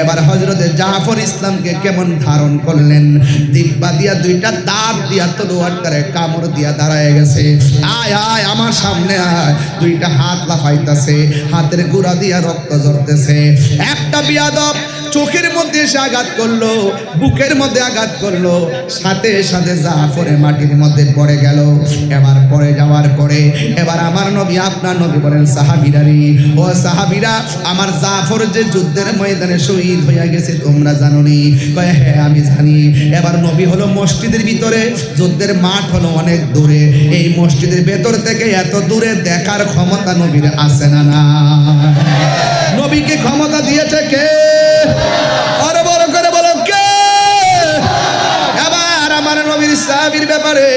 এবার হযরতে জাফর ইসলামকে কেমন ধারণ করলেন, দিব্যা দিয়া দুইটা দাঁত দিয়া তলোয়ারটারে কামড় দিয়া দাঁড়ায় গেছে। আয় আয় আমার সামনে আয়, দুইটা হাত লাফাইতেছে, হাতের গুড়া দিয়া রক্ত ঝরতেছে। একটা বিয়াদব চোখের মধ্যে এসে আঘাত করলো, বুকের মধ্যে আঘাত করলো, সাথে সাথে জাফরে মাটির মধ্যে পড়ে গেল। এবার পড়ে যাওয়ার পরে এবার আমার নবী, আপনার নবী বলেন, সাহাবীরা রে, ও সাহাবীরা, আমার জাফর যে যুদ্ধের ময়দানে শহীদ হয়ে গেছে তোমরা জানো নি? কয় হ্যাঁ আমি জানি। এবার নবী হলো মসজিদের ভিতরে, যুদ্ধের মাঠ হলো অনেক দূরে, এই মসজিদের ভেতর থেকে এত দূরে দেখার ক্ষমতা নবীর আছে না? না, নবীকে ক্ষমতা দিয়েছে কে? আরো বড় করে বলো কে? এবার আমার নবীর সাহাবীর ব্যাপারে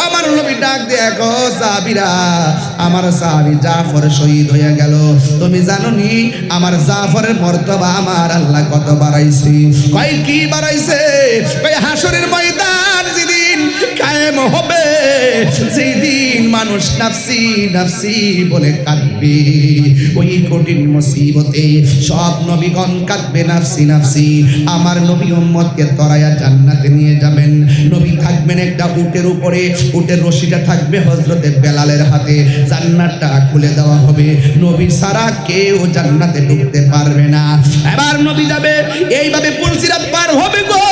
আমার নবী ডাক দিয়ে, গো সাহাবীরা, আমার সাহাবী জাফর শহীদ হয়ে গেল, তুমি জানো নি আমার জাফরের মর্তবা আমার আল্লাহ কত বাড়াইছে? কয় কি বাড়াইছে? কয় হাসরের ময়দান যেদিন কায়েম হবে, সেই দিন মানুষ নাফসি নাফসি বলে কাঁদবে। ওই কঠিন মুসিবতে সব নবীগণ কাঁদবে নাফসি নাফসি। আমার নবী উম্মতকে তরায়া জান্নাতে নিয়ে যাবেন। নবী থাকবেন একটা উটের উপরে, উটের রশিটা থাকবে হযরতে বেলালের হাতে, জান্নাতটা খুলে দেওয়া হবে, নবী ছাড়া কেউ জান্নাতে ঢুকতে পারবে না। এবার নবী যাবে, এইভাবে পুলসিরাত পার হবে গো,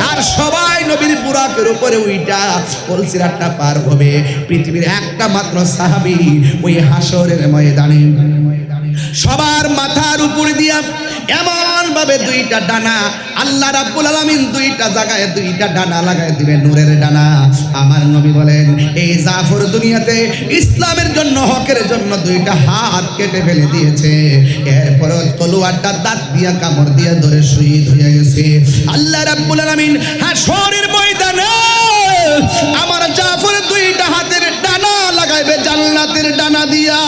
আর সবাই নবীর বুরাকের উপরে উইটা পুলসিরাতটা পার হবে। পৃথিবীর একটা মাত্র সাহাবী ওই হাসরের ময়দানে সবার মাথার উপর দিয়া এমন ভাবে দুইটা ডানা আল্লাহ রাব্বুল আলামিন দুইটা জায়গায় দুইটা ডানা লাগায় দিবেন, নূরের ডানা। আমার নবী বলেন, এই জাফর দুনিয়াতে ইসলামের জন্য, হকের জন্য দুইটা হাত কেটে ফেলে দিয়েছে, এরপরও তলোয়ারটা দাঁত দিয়া কামড় দিয়া ধরে শহীদ হয়ে গেছে। আল্লাহ রাব্বুল আলামিন হাসরের ময়দানে আমার জাফর দুইটা হাতের ডানা লাগাইবে জান্নাতের ডানা দিয়া,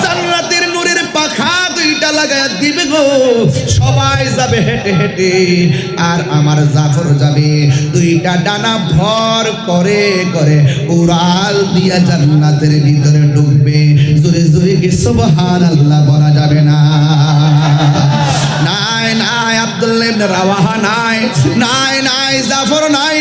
জান্নাতের নূরের পাখা দুইটা লাগায় দিবে গো। সবাই যাবে হেঁটে হেঁটে, আর আমার জাফর যাবে দুইটা ডানা ভর করে করে উড়াল দিয়া জান্নাতের ভিতরে ঢুকবে। জোরে জোরে কি সুবহানাল্লাহ বলা যাবে না? নাই নাই আব্দুল্লাহ ইবনে রাওয়াহা নাই, নাই নাই জাফর নাই।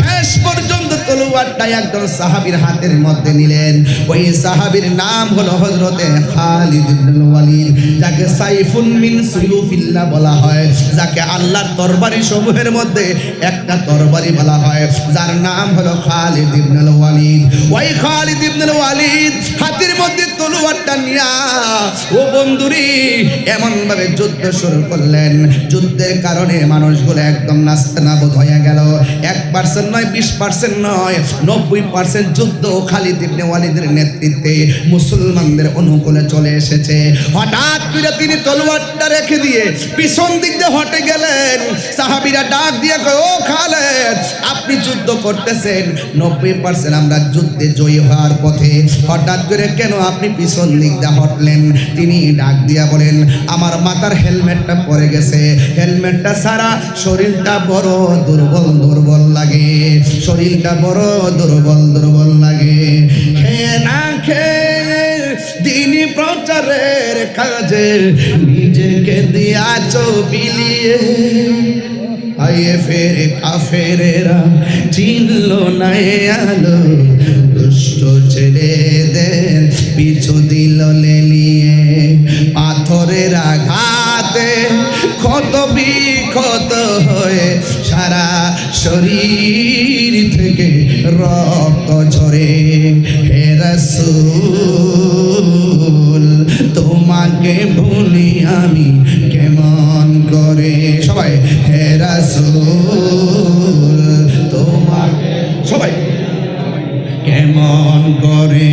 শেষ পর্যন্ত তলোয়ারটা একজন সাহাবীর হাতের মধ্যে নিলেন। ওই সাহাবীর নাম হলো হযরতে খালিদ ইবনে ওয়ালিদ, যাকে সাইফুন মিন সুয়ুফিল্লাহ বলা হয়, যাকে আল্লাহর তরবারি সমূহের মধ্যে একটা তরবারি বলা হয়, যার নাম হলো খালিদ ইবনে ওয়ালিদ। ওই খালিদ ইবনে ওয়ালিদ হাতের মধ্যে তলোয়ারটা নিয়া ও বন্ধুরি এমন ভাবে যুদ্ধ শুরু করলেন, যুদ্ধের কারণে মানুষগুলো একদম নাস্তানাবুদ হয়ে গেল। 1% নয়, 20% নয়, 90% যুদ্ধ খালিদ ইবনে ওয়ালিদের নেতৃত্বে মুসলমানদের অনুকূলে চলে এসেছে। হঠাৎ করে তিনি তলোয়ারটা রেখে দিয়ে পিছন দিক দিয়ে হটে গেলেন। সাহাবীরা ডাক দিয়ে কয়, ও খালিদ, আপনি যুদ্ধ করতেছেন, 90% আমরা যুদ্ধে জয়ী হওয়ার পথে, হঠাৎ করে কেন আপনি পিছন দিক দিয়ে হটলেন? তিনি ডাক দিয়া বলেন, আমার মাথার হেলমেটটা পরে গেছে, হেলমেটটা ছাড়া শরীরটা বড় দুর্বল দুর্বল লাগে, শরীরটা বড় দুর্বল দুর্বল লাগে। খেয়ে না খেয়ে দিনী প্রচারের কাজে নিজেকে দিয়াছ বিলিয়ে, আয়ে ফের কাফেরেরা চিনল না এ আলো, দুষ্ট ছেলেদের পিছু দিল লেলিয়ে, পাথরের আঘাতে ক্ষত বিক্ষত হয়ে সারা শরীর থেকে রক্ত ঝরে। হে রাসূল, তোমাকে ভুলি আমি কেমন করে? সবাই হে রাসূল, তোমাকে সবাই কেমন করে?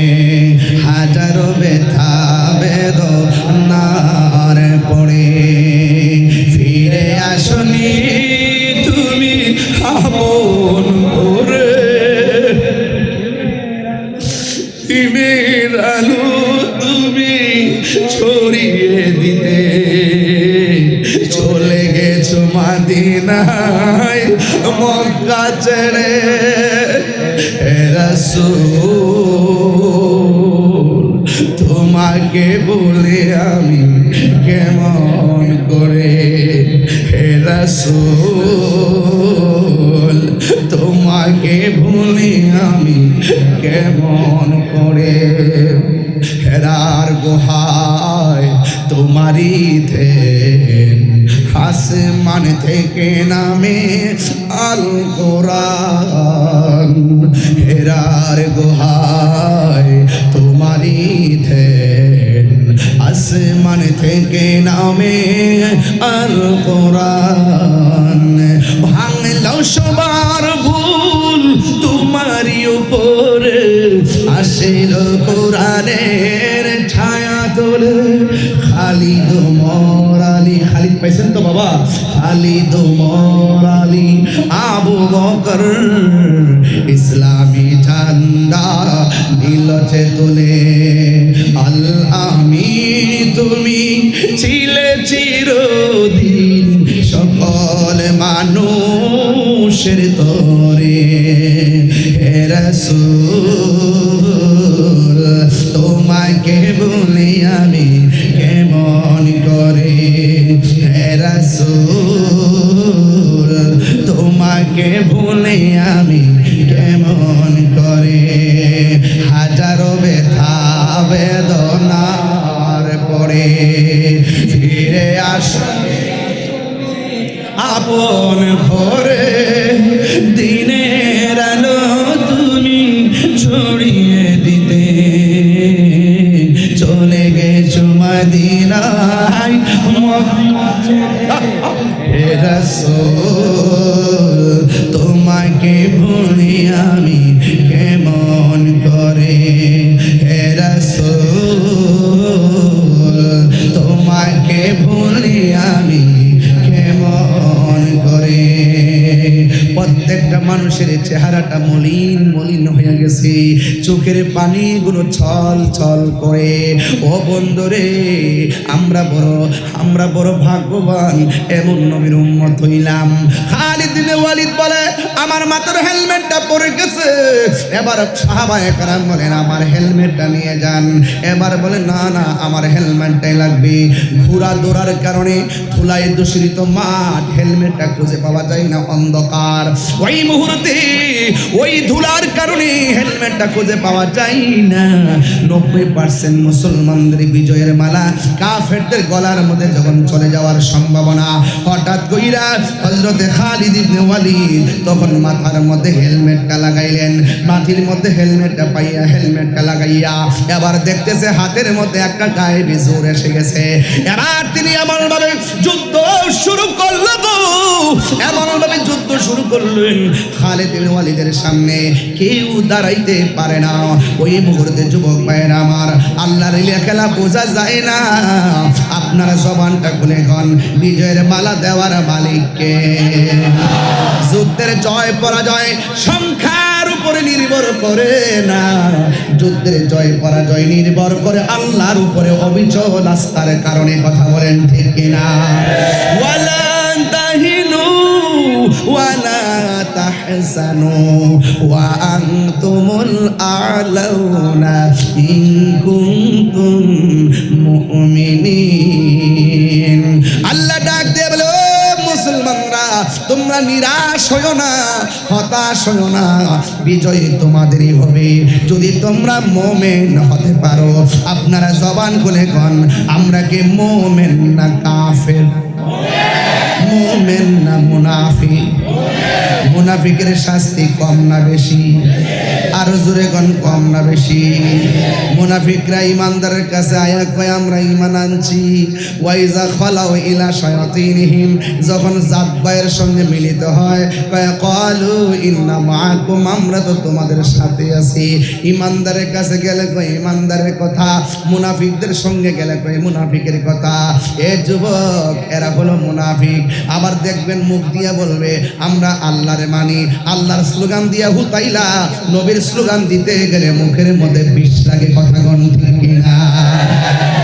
হাজারো ব্যথা বেদনার পড়ে ফিরে আসনি তুমি আপন করে, দিনের আলো তুমি ছড়িয়ে দিতে চলে গেছো মদিনায় মক্কা ছেড়ে। হে রাসূল, তোমাকে বলে আমি কেমন করে? হে রাসূল, তোমাকে ভুলি আমি কেমন করে? হেরার গুহায় তোমারি ধ্যান, আসমান থেকে নামে আল কোরআন। হেরার গুহায় তোমারি ধ্যান, আসমান থেকে নামে আল কোরআন। ভাঙলো সবার ভুল তোমারই উপরে, আসিল কোরআনের ছায়া তোলে। খালিদ ওমর আলী, খালিদ পাইছেন তো বাবা? খালিদ ওমর আলী, আবু বকর, ইসলামী ঝান্ডা নীলচে তোলে। আল আমিন তুমি ছিলে চিরদিন সকল মানুষের তরে। হে রাসূল তোমাকে বলি আমি কেমন করে। হে রাসূল তোমাকে ভুলে আমি কেমন করে। হাজারো ব্যথা বেদনার পরে ফিরে আসবে আপন ঘরে। দিনের আলো তুমি ছড়িয়ে দিতে, চলে গেছো মদিনায় হে রাসূল তোমাকে ভুলি আমি কেমন করে। হে রাসূল তোমাকে ভুলি আমি কেমন করে। প্রত্যেকটা মানুষের চেহারাটা মলিন মলিন হয়ে গেছে, চোখের পানিগুলো ছল ছল করে। ও বন্ধুরে, আমরা বড় ভাগ্যবান, এমন নবীর উম্মত হইলাম। খালিদ বিন ওয়ালিদ বলে আমার মাথার হেলমেটটা পড়ে গেছে। এবার সাহাবায়ে কেরাম বলেন আমার হেলমেটটা নিয়ে যান। এবার বলে না না আমার হেলমেটটাই লাগবে। ঘোড়া দৌড়ার কারণে ধুলায় দূষিত মাঠ, হেলমেটটা খুঁজে পাওয়া যায় না, অন্ধকার। ওই মুহূর্তে ওই ধুলার কারণে হেলমেটটা খুঁজে পাওয়া যায় না। 90% মুসলমানদের বিজয়ের মালা কাফেরদের গলার মধ্যে যখন চলে যাওয়ার সম্ভাবনা, হঠাৎ কইরা হযরতে খালিদ ইবনে ওয়ালিদ তখন মাথার মধ্যে হেলমেটটা লাগাইলেন। মাটির মধ্যে হেলমেটটা পাইয়া হেলমেটটা লাগাইয়া এবার দেখতেছে হাতের মধ্যে একটা গায়েবী জোর এসে গেছে। এবার তিনি এমন ভাবে যুদ্ধ শুরু করলো গো, এমন ভাবে যুদ্ধ শুরু করলেন খালিদ ইবনে ওয়ালিদের সামনে কেউ দাঁড়াইতে পারে না। ওই মুহূর্তে যুবক ভাইয়েরা আমার, আল্লাহর খেলা বোঝা যায় না। আপনারা জবানটা খুলে গন, বিজয়ের মালা দেওয়ার মালিককে। যুদ্ধের জয় পরাজয় সংখ্যার উপরে নির্ভর করে না, যুদ্ধের জয় পরাজয় নির্ভর করে আল্লাহর উপরে অবিচল আস্থার কারণে। কথা বলেন ঠিক কিনা? ওয়ালা তাহিনু ওয়ালা তাহজানু ওয়া আনতুমুল আ'লাউনা ইন কুনতুম মুমিনিন। আল্লাহ ডাক দিয়ে বলে ও মুসলমানরা, তোমরা নিরাশ হইও না, হতাশ হইও না, বিজয় তোমাদেরই হবে যদি তোমরা মুমিন হতে পারো। আপনারা জবান খুলে কোন, আমরা কি মুমিন না কাফের? মুমিন না মুনাফিক? মুনাফিকের শাস্তি কম না বেশি? আরো জোরে কোন, কম না বেশি? মুনাফিকরা ইমানদারের কাছে আয়া কয় আমরা ঈমান আনছি। ওয়াইজা খালাউ ইলা শায়াতিনহিম, যখন জাতবায়ের সঙ্গে মিলিত হয় কয় ক্বালু ইন্না মাআকুম, আমরা তো তোমাদের সাথে আছি। ইমানদারের কাছে গেলে কয় ইমানদারের কথা, মুনাফিকদের সঙ্গে গেলে কয় মুনাফিকের কথা। এ যুবক, এরা হলো মুনাফিক। আবার দেখবেন মুখ দিয়া বলবে আমরা আল্লাহরে মানি, আল্লাহর স্লোগান দিয়া হুতাইলা নবীর স্লোগান দিতে গেলে মুখের মধ্যে বিষ লাগে। কথা কোন ঠিক কিনা?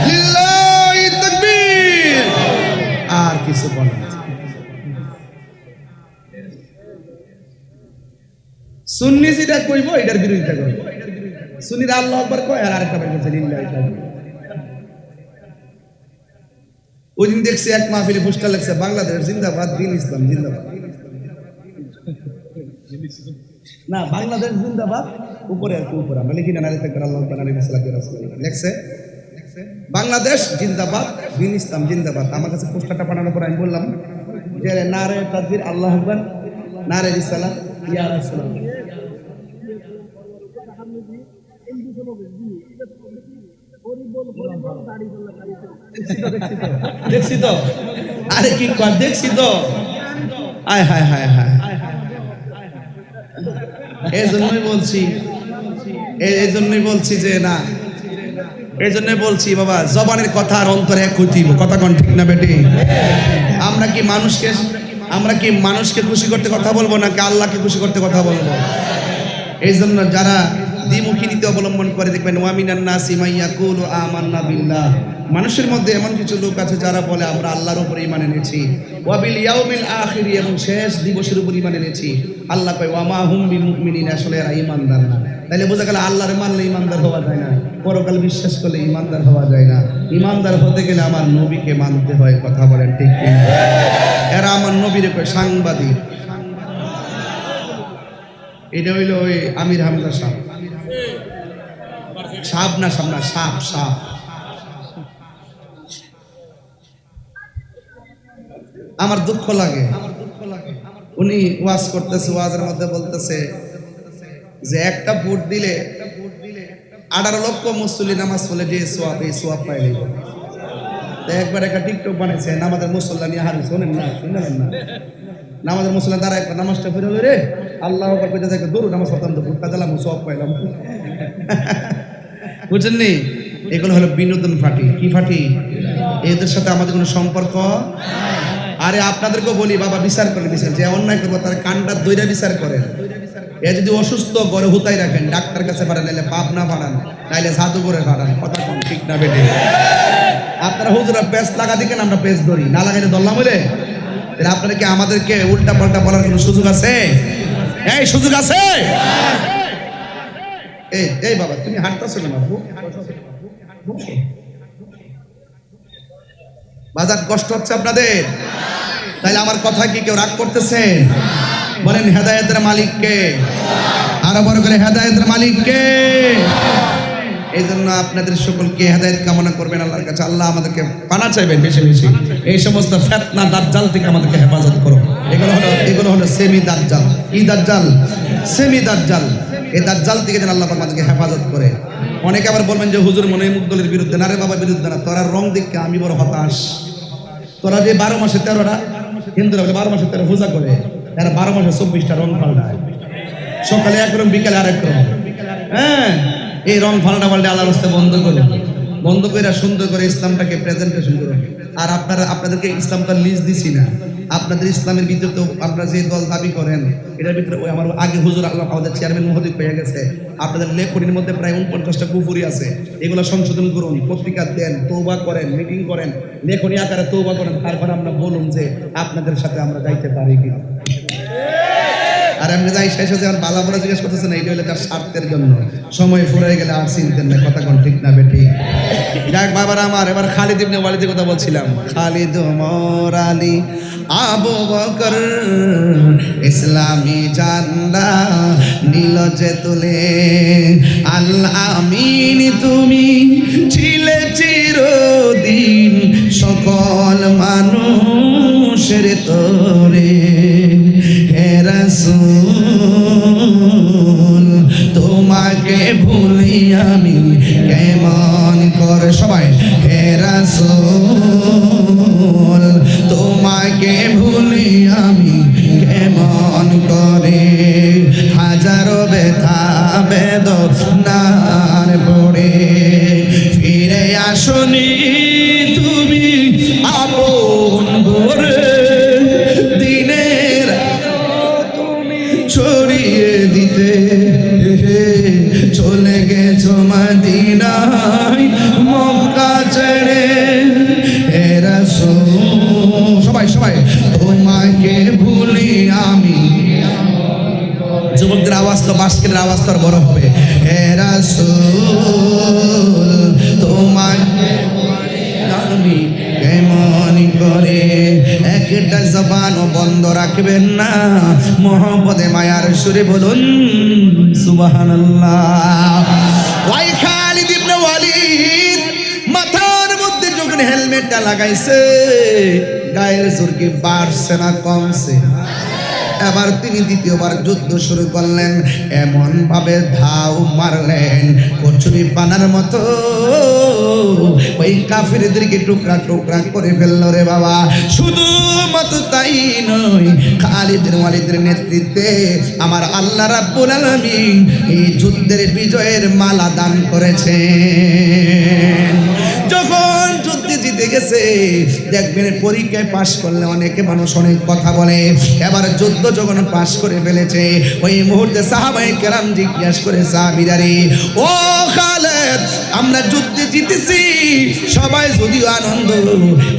লিল্লাহি তাকবীর। আর কিছু বলেন, সুন্নি যেটা কইবো এটার বিরোধিতা করবো। সুন্নিরা আল্লাহু আকবার কয় আর আরেকটা বের করছে লিল্লাহি তাকবীর। ওই দিন দেখছি এক মাহফিলে পোস্টার লাগছে বাংলাদেশ জিন্দাবাদ, দিন ইসলাম জিন্দাবাদ। না, বাংলাদেশ জিন্দাবাদ উপরে আর কি উপরে আমরা লিখি না, নারী থাকবে আল্লাহ তাআলা নবী সাল্লাল্লাহু আলাইহি ওয়াসাল্লাম লেখছে বাংলাদেশ জিন্দাবাদ, দিন ইসলাম জিন্দাবাদ। আমার কাছে পোস্টারটা পাঠানোর পর আমি বললাম যে নারে তাকবীর, আল্লাহু আকবার, নারে রিসালাত, ইয়া রাসূলুল্লাহ। দেখছি তো, আরে কি কর, দেখছি তো, আয় হায় হায় হায়। এই জন্যই বলছি যে না, এই জন্যই বলছি বাবা, জবানের কথা আর অন্তরে এক হইতিব, কথা কোন ঠিক না বেটি? আমরা কি মানুষকে খুশি করতে কথা বলবো নাকি আল্লাহকে খুশি করতে কথা বলবো? এই জন্য যারা দ্বিমুখী নীতি অবলম্বন করে দেখবেন ওয়ামিনান নাসি মান ইয়াকুলু আমান্না বিল্লাহ, মানুষের মধ্যে এমন কিছু লোক আছে যারা বলে আমরা আল্লাহর উপরে ঈমান এনেছি, ওয়া বিল ইয়াউমিল আখির, এবং শেষ দিবসের উপর ঈমান এনেছি। আল্লাহ কয় ওয়া মা হুম বিমুমিনিন, আসলে এরা ঈমানদার না। তাইলে বোঝা গেল আল্লাহর মানলে ঈমানদার হওয়া যায় না, পরকাল বিশ্বাস করলে ঈমানদার হওয়া যায় না। ঈমানদার হতে গেলে আমার নবীকে মানতে হয়, কথা বলেন ঠিক কি? এরা আমার নবীরে কয় সাংবাদিক। এটা হইল ওই আমির হামজা সাহেব, সাপ না সাপ না সাপ সাপ। আমার দুঃখ লাগে, উনি ওয়াজ করতেছে, ওয়াজের মধ্যে বলতেছে যে একটা ভোট দিলে 18 লক্ষ মুসল্লি নামাজ পড়লে যে সোয়াব, এই সোয়াব পাইলে। একবার একটা টিকটক বানাইছে নামাজের মুসল্লা নিয়ে, হারিস শোনেন না, শুনলেন না? নামাজের মুসল্লা দ্বারা একবার নামাজটা ফিরে হলো রে, আল্লাহ কইতে থাকে দৌড় নামাজ পড়তাম তো ভোট কাজালাম, সোয়াব পাইলাম। বুঝছেন নি? এগুলো হলো বিনোদন ফাটি। কি ফাটি? এদের সাথে আমাদের কোনো সম্পর্ক। আরে আপনাদেরকেও বলি বাবা, বিচার করেন, বিচার যে অন্যায় করবো তার কানটা দইরা বিচার করেন। এ যদি অসুস্থ ঘরে হুতাই রাখেন, ডাক্তার কাছে পাঠান, নাইলে পাপ না পাঠান, নাইলে জাদু করে পাঠান, কথা কম ঠিক না বেটে? আপনারা হুজুরা পেস্ট লাগা দিকেন, আমরা পেস্ট ধরি না, লাগাইলে ধরলাম বলে। আপনারা কি আমাদেরকে উল্টা পাল্টা বলার কোনো সুযোগ আছে? এই সুযোগ আছে? এই বাবা তুমি হাঁটতেছো না বাবু, বাজার কষ্ট হচ্ছে আপনাদের, তাইলে আমার কথা কি কেউ রাগ করতেছে? বলেন হেদায়েতের মালিক কে? আরো বড় করে হেদায়েতের মালিক কে? এই জন্য আপনাদের সকলকে হেদায়েত কামনা করবেন আল্লাহর কাছে। আল্লাহ আমাদেরকে পানা চাইবেন বেশি বেশি, এই সমস্ত ফিতনা দাজ্জাল থেকে আমাদেরকে হেফাজত করো। এগুলো হলো সেমি দাজ্জাল। কি দাজ্জাল? সেমি দাজ্জাল। এই দাজ্জাল থেকে যেন আল্লাহ আমাদেরকে হেফাজত করে। অনেকে আবার বলবেন যে হুজুর মনে মুখ দলের বিরুদ্ধে না, রে বাবা বিরুদ্ধে না, তোরা রং দেখে আমি বড় হতাশ। তোরা যে 12 মাসে 13টা, হিন্দুরা বলে 12 মাসে 13 পূজা করে, এরা 12 মাসে 24টা রং পাল্টায়, সকালে একরকম বিকালে আরেক রকম। হ্যাঁ, এই রং পাল্টা আল্লাহর রাস্তায় বন্ধ করে সুন্দর করে ইসলামটাকে প্রেজেন্টেশন করুন। আর আপনাদেরকে ইসলামটা লিস্ট দিছি না, আপনাদের ইসলামের ভিতরে তো আপনারা যে দল দাবি করেন, এটার ভিতরে ওই আমার আগে হুজুর আল্লাহ আমাদের চেয়ারম্যান মহোদয় পেয়ে গেছে, আপনাদের লেখনির মধ্যে প্রায় 49টা কুফুরি আছে, এগুলো সংশোধন করুন, পত্রিকা দেন, তওবা করেন, মিটিং করেন, লেখনি আকারে তওবা করেন, তারপর আমরা বলুন যে আপনাদের সাথে আমরা যাইতে পারি কিনা। আর আমি যাই শেষে যে আমার বালা বলা জিজ্ঞেস করতেছে না, এটা হলে তার স্বার্থের জন্য, সময় ফুরাই গেলে আর চিনতেন না, কথা কোন ঠিক না বেটি? যাক বাবার আমার, এবার খালিদ ইবনে ওয়ালিদের কথা বলছিলাম। খালিদ ওমর আলী আবু বকর ইসলামী জান্ডা নীল যে তুলে, আল আমিন তুমি ছিলে চিরদিন সকল মানুষের তরে, হে রাসূল তোমাকে ভুলি আমি কেমন করে, সবাই হে রাসূল তোমাকে ভুলি আমি কেমন করে, হাজারো ব্যথা বেদনার পড়ে ফিরে আসনি তুমি আপন করে, দিনের তুমি ছড়িয়ে দিতে চলে গেছো মদিনায় মক্কা ছেড়ে, হে রাসূল সবাই তোমাকে ভুলি আমি। যুবকদের আওয়াজ তো, বাস্কেটের আওয়াজ তো বড় হবে, হে রাসূল তোমাকে ভুলি আমি এমন করে একটা জবানও বন্ধ রাখবেন না, মোহাম্মদে মায়ার সুরে বলুন সুবহানাল্লাহ। ওই খালিদ ইবনে ওয়ালিদ মাথার মধ্যে যখন হেলমেটটা লাগাইছে, গায়ের জোর কি বাড়ছে না কমছে? এবার তিনি দ্বিতীয়বার যুদ্ধ শুরু করলেন, এমন ভাবে ধাও মারলেন কচুরি পানার মতো, ওই কাফিরদেরকে টুকরা টুকরা করে ফেললো রে বাবা। শুধু মাত্র তাই নয়, খালিদ বিন ওয়ালিদের নেতৃত্বে আমার আল্লাহ রাব্বুল আলামিন এই যুদ্ধের বিজয়ের মালা দান করেছেন। যখন যুদ্ধে জিতে গেছে, দেখবেন পরীক্ষায় পাশ করলে অনেকে মানুষ অনেক কথা বলে, এবার যুদ্ধ যখন পাশ করে ফেলেছে, ওই মুহূর্তে সাহাবায়ে কেরাম জিজ্ঞাসা করে, সাহাবীরা রে, ও খালেদ, আমরা যুদ্ধে জিতেছি, সবাই যদিও আনন্দ,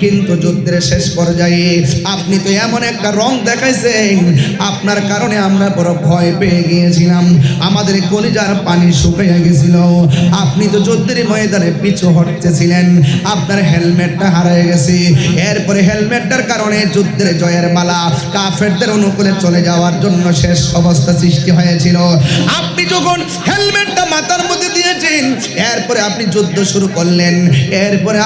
কিন্তু যুদ্ধের শেষ পর্যায়ে আপনি তো এমন একটা রং দেখাইছেন, আপনার কারণে আমরা বড় ভয় পেয়ে গিয়েছিলাম, আমাদের কলিজার পানি শুকিয়ে গেছিল। আপনি তো যুদ্ধের ময়দানে পিছু হটতেছিলেন, আপনার হেলমেটটা হারিয়ে গেছে, এরপরে হেলমেটটার কারণে যুদ্ধের জয়ের মালা কাফেরদের অনুকূলে চলে যাওয়ার জন্য শেষ অবস্থা সৃষ্টি হয়েছিল। আপনি যখন হেলমেটটা মাথার মধ্যে দিয়েছেন, এরপরে আপনি যুদ্ধ শুরু করলেন, এরপরে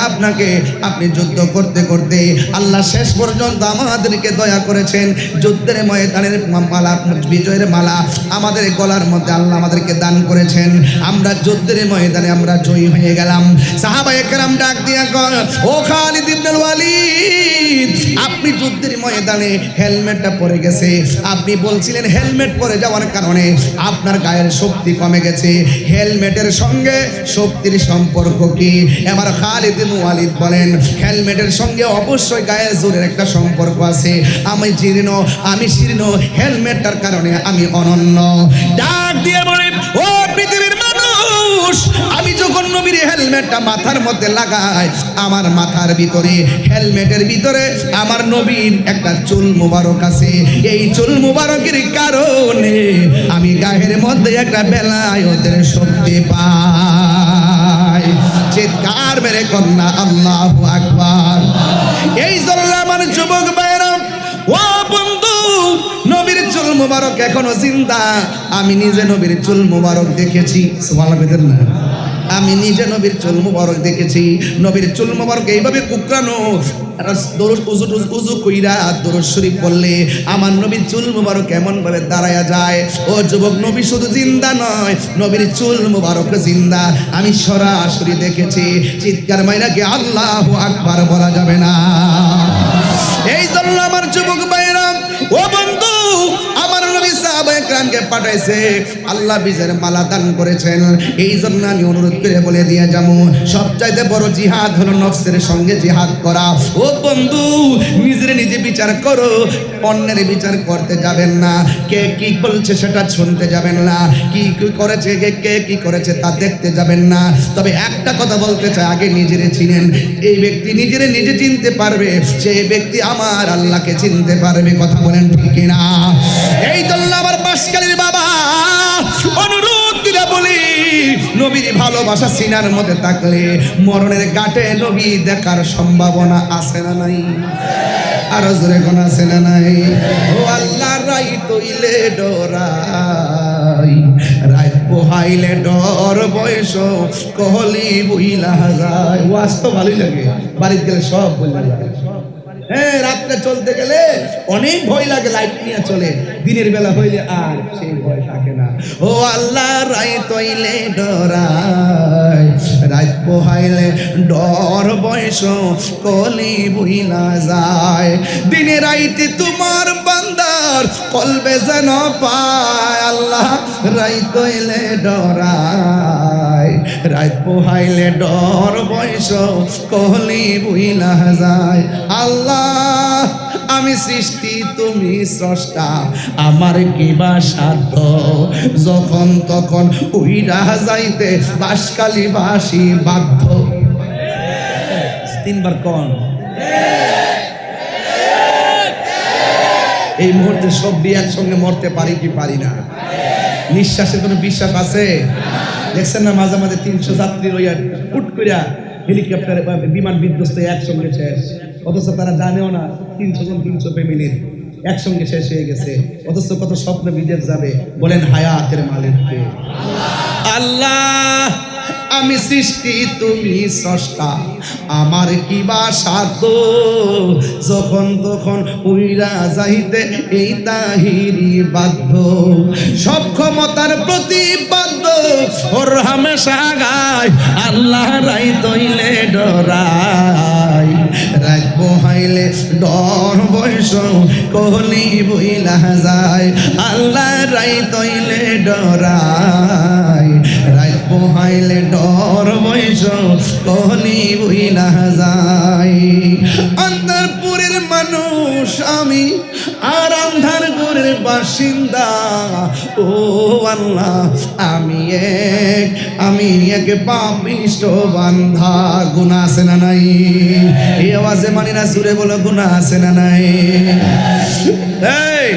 আপনি যুদ্ধ করতে করতে আল্লাহ শেষ পর্যন্ত আমাদেরকে দয়া করেছেন, যুদ্ধের ময়দানের মালা, বিজয়ের মালা আমাদের গলার মধ্যে আল্লাহ আমাদেরকে দান করেছেন, আমরা যুদ্ধের ময়দানে আমরা জয়ী হয়ে গেলাম। সাহাবায়ে কেরাম ডাক দিয়া কর, ও খালিদ ইবনে ওয়ালিদ, আপনি যুদ্ধের ময়দানে হেলমেটটা পরে গেছে, আপনি বলছিলেন হেলমেট পরে যাওয়ার কারণে আপনার গায়ের শক্তি কমে গেছে, হেলমেটের সঙ্গে শক্তির সম্পর্ক কি? এবার খালিদ ইবনে ওয়ালিদ বলেন, হেলমেটের সঙ্গে অবশ্যই গায়ের জোরের একটা সম্পর্ক আছে, আমি শীর্ণ, হেলমেটটার কারণে আমি অনন্য। ডাক দিয়ে বলে, ও পৃথিবীর মানুষ, আমি যখন নবীর হেলমেটটা মাথার মধ্যে লাগাই, আমার মাথার ভিতরে, হেলমেটের ভিতরে আমার নবীর একটা চুল মুবারক আছে, এই চুল মুবারকের কারণে আমি গায়ের মধ্যে একটা বেলায়েতের শক্তি পাই। চিৎকার মেরে কন্যা আল্লাহু আকবার। এই জন্য আমার যুবক ভাইরা, ও বন্ধু, নবীর চুল মুবারক এখনো জিন্দা। আমি নিজে নবীর চুল মুবারক দেখেছি, সুবহানাল্লাহ না, আমি নিজে নবীর চুল মুবারক দেখেছি। নবীর চুল মুবারক এইভাবে কুকরানো, উজু কইরা দরুদ শরীফ পড়লে আমার নবীর চুল মুবারক এমন ভাবে দাঁড়ায়া যায়। ও যুবক, নবী শুধু জিন্দা নয়, নবীর চুল মুবারক জিন্দা, আমি সরাসরি দেখেছি। চিৎকার মাইরা কি আল্লাহু আকবার বলা যাবে না? এই জন্য আমার যুবক ভাইরা, ও বন্ধু, আমার নবী সাহাবায়ে কেরামকে পাঠাইছে, আল্লাহ বিজয়ের মালা দান করেছেন। এই জন্য আমি অনুরোধ করে বলে দিয়ে যাবো, সবচাইতে বড় জিহাদ হলো নফসের সঙ্গে জিহাদ করা। ও বন্ধু, নিজের নিজে বিচার করো, অন্যের বিচার করতে যাবেন না, কে কি বলছে সেটা শুনতে যাবেন না, কি কি করেছে, কে কি করেছে তা দেখতে যাবেন না। তবে একটা কথা বলতে চাই, আগে নিজেরে চিনেন। এই ব্যক্তি নিজেরে নিজে চিনতে পারবে, সেই ব্যক্তি আমার আল্লাহকে চিনতে পারবে। কথা বলেন ঠিক কিনা? এই জন্য আমার বাসকালীর বাবা অনুরোধ করে বলি, নবীর ভালোবাসা সিনার মধ্যে থাকলে মরণের ঘাটে নবী দেখার সম্ভাবনা আছে না নাই? আরো জোরে কোন আছে না নাই? ও আল্লাহ, রাই তৈলে ডরাই, রাত পোহাইলে ডর বয়স কহলি বইলা যায়। ওয়াজ তো ভালোই লাগে, বাড়িতে গেলে সব বইলা যায়। হ্যাঁ, রাত্রে চলতে গেলে অনেক ভয় লাগে, লাইট নিয়ে চলে, দিনের বেলা হইলে আর সেই ভয় থাকে না। ও আল্লাহ, রাই তৈলে ডরাই, রাত পোহাইলে ডর বয়স কলি বইলা যায়। দিনে রাইতে তোমার বান্দার কলবে যেন পায়, আল্লাহ রাই তৈলে ডরাই, রাত পোহাইলে ডর বয়স কলি বইলা যায়। আল্লাহ, আমি সৃষ্টি, তুমি স্রষ্টা, আমার কিবা সাধ্য, যখন তখন উইরা যাইতে বাসকালী বাসি বাধ্য। তিনবার কোন? এই মুহূর্তে সব একসঙ্গে মরতে পারি কি পারি না? নিঃশ্বাসের কোনো বিশ্বাস আছে? দেখছেন না, মাঝে মাঝে 300 যাত্রী লইয়া ফুট কইরা হেলিকপ্টারে বা বিমান বিধ্বস্ত একসঙ্গে শেষ, অথচ তারা জানেও না 300 জন 300 ফ্যামিলির একসঙ্গে শেষ হয়ে গেছে। অথচ কত স্বপ্ন বিদেশ যাবে। বলেন হায়াতের মালিককে আল্লাহ। আমি সৃষ্টি তুমি স্রষ্টা, আমার কি বা সাধ্য, যখন তখন উইরা যাইতে এই তাহিরি বাধ্য, সব ক্ষমতার প্রতিবাদ্য ওর হামেশা গায়, আল্লাহ রাই তৈলে ডরাই, রাখবো হাইলে ডর বয়স কহলি বইলা যায়, আল্লাহ রাই তৈলে ডরাই, রাখবো হাইলে ডর বয়স কহলি বইলা যায়। অন্তরপুরের মানুষ আমি আর আন্ধার ঘরের বাসিন্দা, ও আল্লাহ আমি এক পাপিষ্ঠ বান্ধা। গুনাহ আছে না নাই? এই আওয়াজে মানি না, সুরে বলো গুনাহ আছে না নাই? এই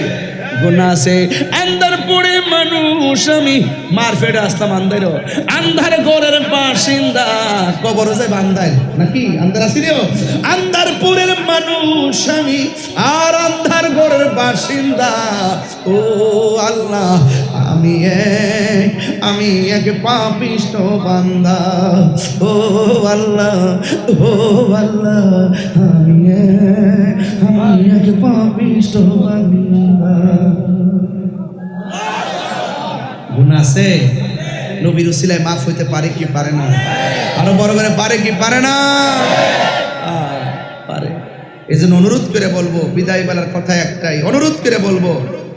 গুনাহ আছে। আন্ধারপুরের মানুষ আমি, মারফেটে আসলাম আন্ধার, আন্ধার ঘরের বাসিন্দা, কবর যায় বান্দার নাকি আন্ধার আসিও। আন্ধারপুরের মানুষ আমি আর আন্ধার ঘরের বাসিন্দা, ও আল্লাহ আমি এক পাপিষ্ঠ বান্দা, ও আল্লাহ আমি এক পাপিষ্ঠ বান্দা। গুনাহ আছে, নবীর উসিলায় মাফ হইতে পারে কি পারে না? আরো বড় করে পারে কি পারে না? পারে। এই জন্য অনুরোধ করে বলবো, বিদায় বেলার কথা একটাই, অনুরোধ করে বলবো,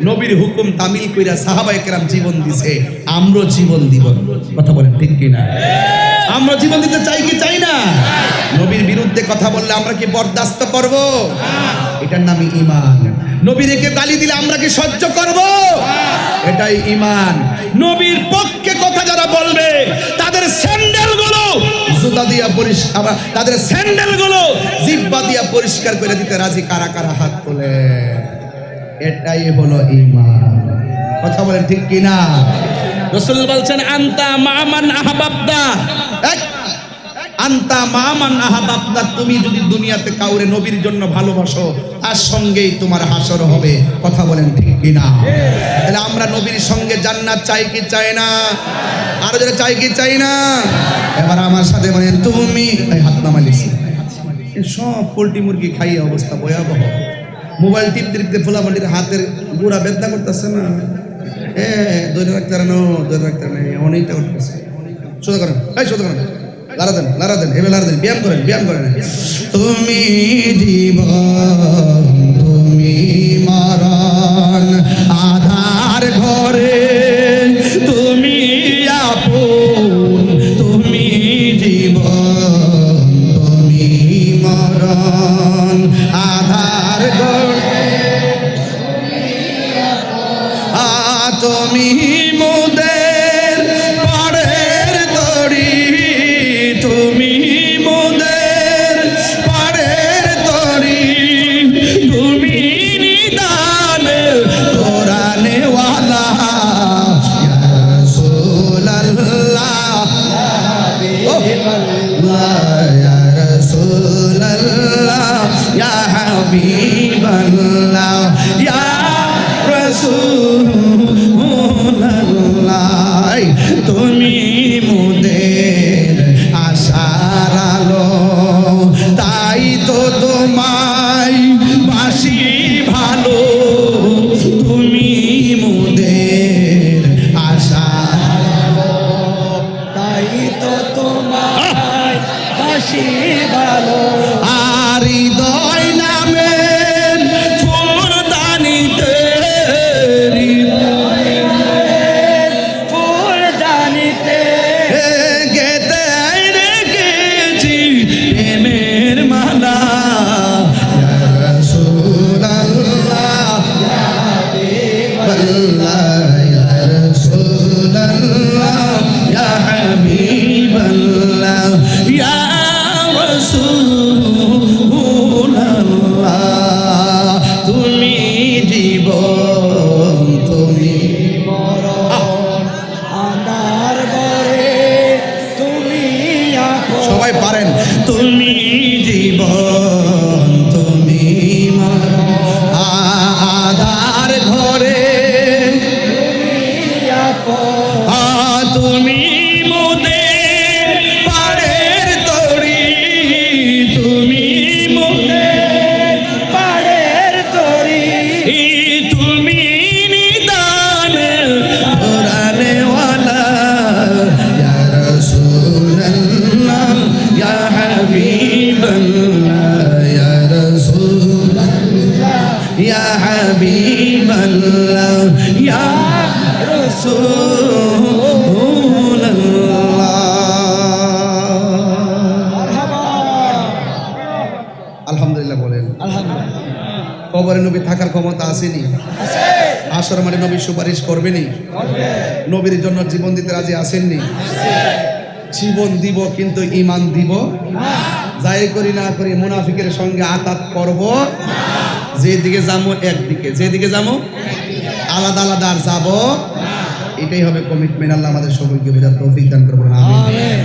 নবীর হুকুম তামিল কইরা সাহাবায়ে কেরাম জীবন দিছে, আমরা জীবন দিব। কথা বলেন ঠিক কি না? আমরা জীবন দিতে চাই কি চাই না? নবীর বিরুদ্ধে কথা বললে আমরা কি বরদাস্ত করব? এটার নামই ঈমান। নবীকে গালি দিলে আমরা কি সহ্য করব? এটাই ঈমান। নবীর পক্ষে কথা যারা বলবে তাদের স্যান্ডেলগুলো জুতা দিয়া পরিষ্কার, তাদের স্যান্ডেলগুলো জিহ্বা দিয়া পরিষ্কার করে দিতে রাজি কারা কারা হাত তোলে? এটাই হলো ঈমান। কথা বলেন ঠিক কি না? রাসূল বলছেন আনতা মামান আহবাবতা, আনতা মামান আহবাবতা, তুমি যদি দুনিয়াতে কাউরে নবীর জন্য ভালোবাসো তার সঙ্গেই তোমার হাসর হবে। কথা বলেন ঠিক কি না? তাহলে আমরা নবীর সঙ্গে জান্নাত চাই কি চাই না? আরো যারা চাই কি চাই না? এবার আমার সাথে বলেন তুমি, হাত নামাইছি, সব পোল্ট্রি মুরগি খাইয়ে অবস্থা ভয়াবহ। মোবাইল টিপতে টিপতে ফোলাফালির হাতের গোড়া বেদনা করতেছে না? ধরে রাখতে নেই, অনেকটা করতেছে। সোজা করেন, সোজা করেন, লারা দেন, এবার লারা দেন, ব্যায়াম করেন। তুমি জীবন, তুমি মরণ, আধার ঘরে তুমি আপন, তুমি জীবন, তুমি মরণ, আধার ঘরে তুমি মোদের পাড়ের তরি, তুমি মোদের পাড়ের তরি, তুমি নিদান কোরআনে ওয়ালা ইয়া রাসূলুল্লাহ, ইয়া রাসূলুল্লাহ, ইয়া হাবিবাল্লাহ, ইয়া রাসূলুল্লাহ। সবাই পারেন। তুমি জীবন তুমি আধার ঘরে তুমি মোদের পাড়ের তরি, তুমি মোদের পাড়ের তরি, তুমি নিদান পুরানেওয়ালা ইয়া রাসূলুল্লাহ ইয়া হাবিবাল্লাহ ইয়া রাসূলুল্লাহ ইয়া হাবিবাল্লাহ ইয়া আলহামদুলিল্লাহ বলেন। কবরে নবী থাকার ক্ষমতা আসেনি? আসর মাঠে নবী সুপারিশ করবেনি? নবীর জন্য জীবন দিতে রাজি আসেননি? জীবন দিব কিন্তু ঈমান দিব যাই করি না করি মুনাফিকের সঙ্গে আতাত করব। যেদিকে যাবো একদিকে, যেদিকে যাবো আলাদা আলাদা আর যাবো, এটাই হবে কমিটমেন্ট। আল্লাহ আমাদের সকলকে বোঝার তৌফিক দান করবেন, আমিন।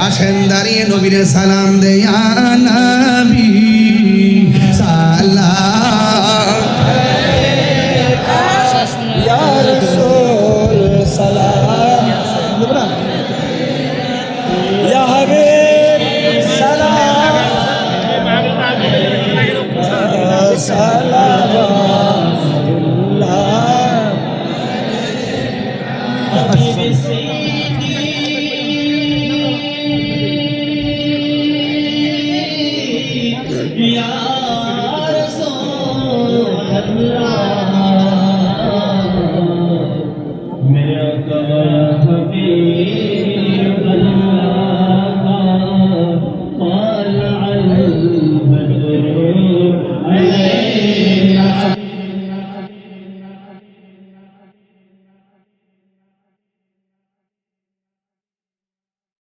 আসেন দাঁড়িয়ে নবীর সালাম দে ইয়া নবী সালাম ইয়া রাসূল সালাম ইয়া হাবিব সালাম সালামুল্লাহ मेरा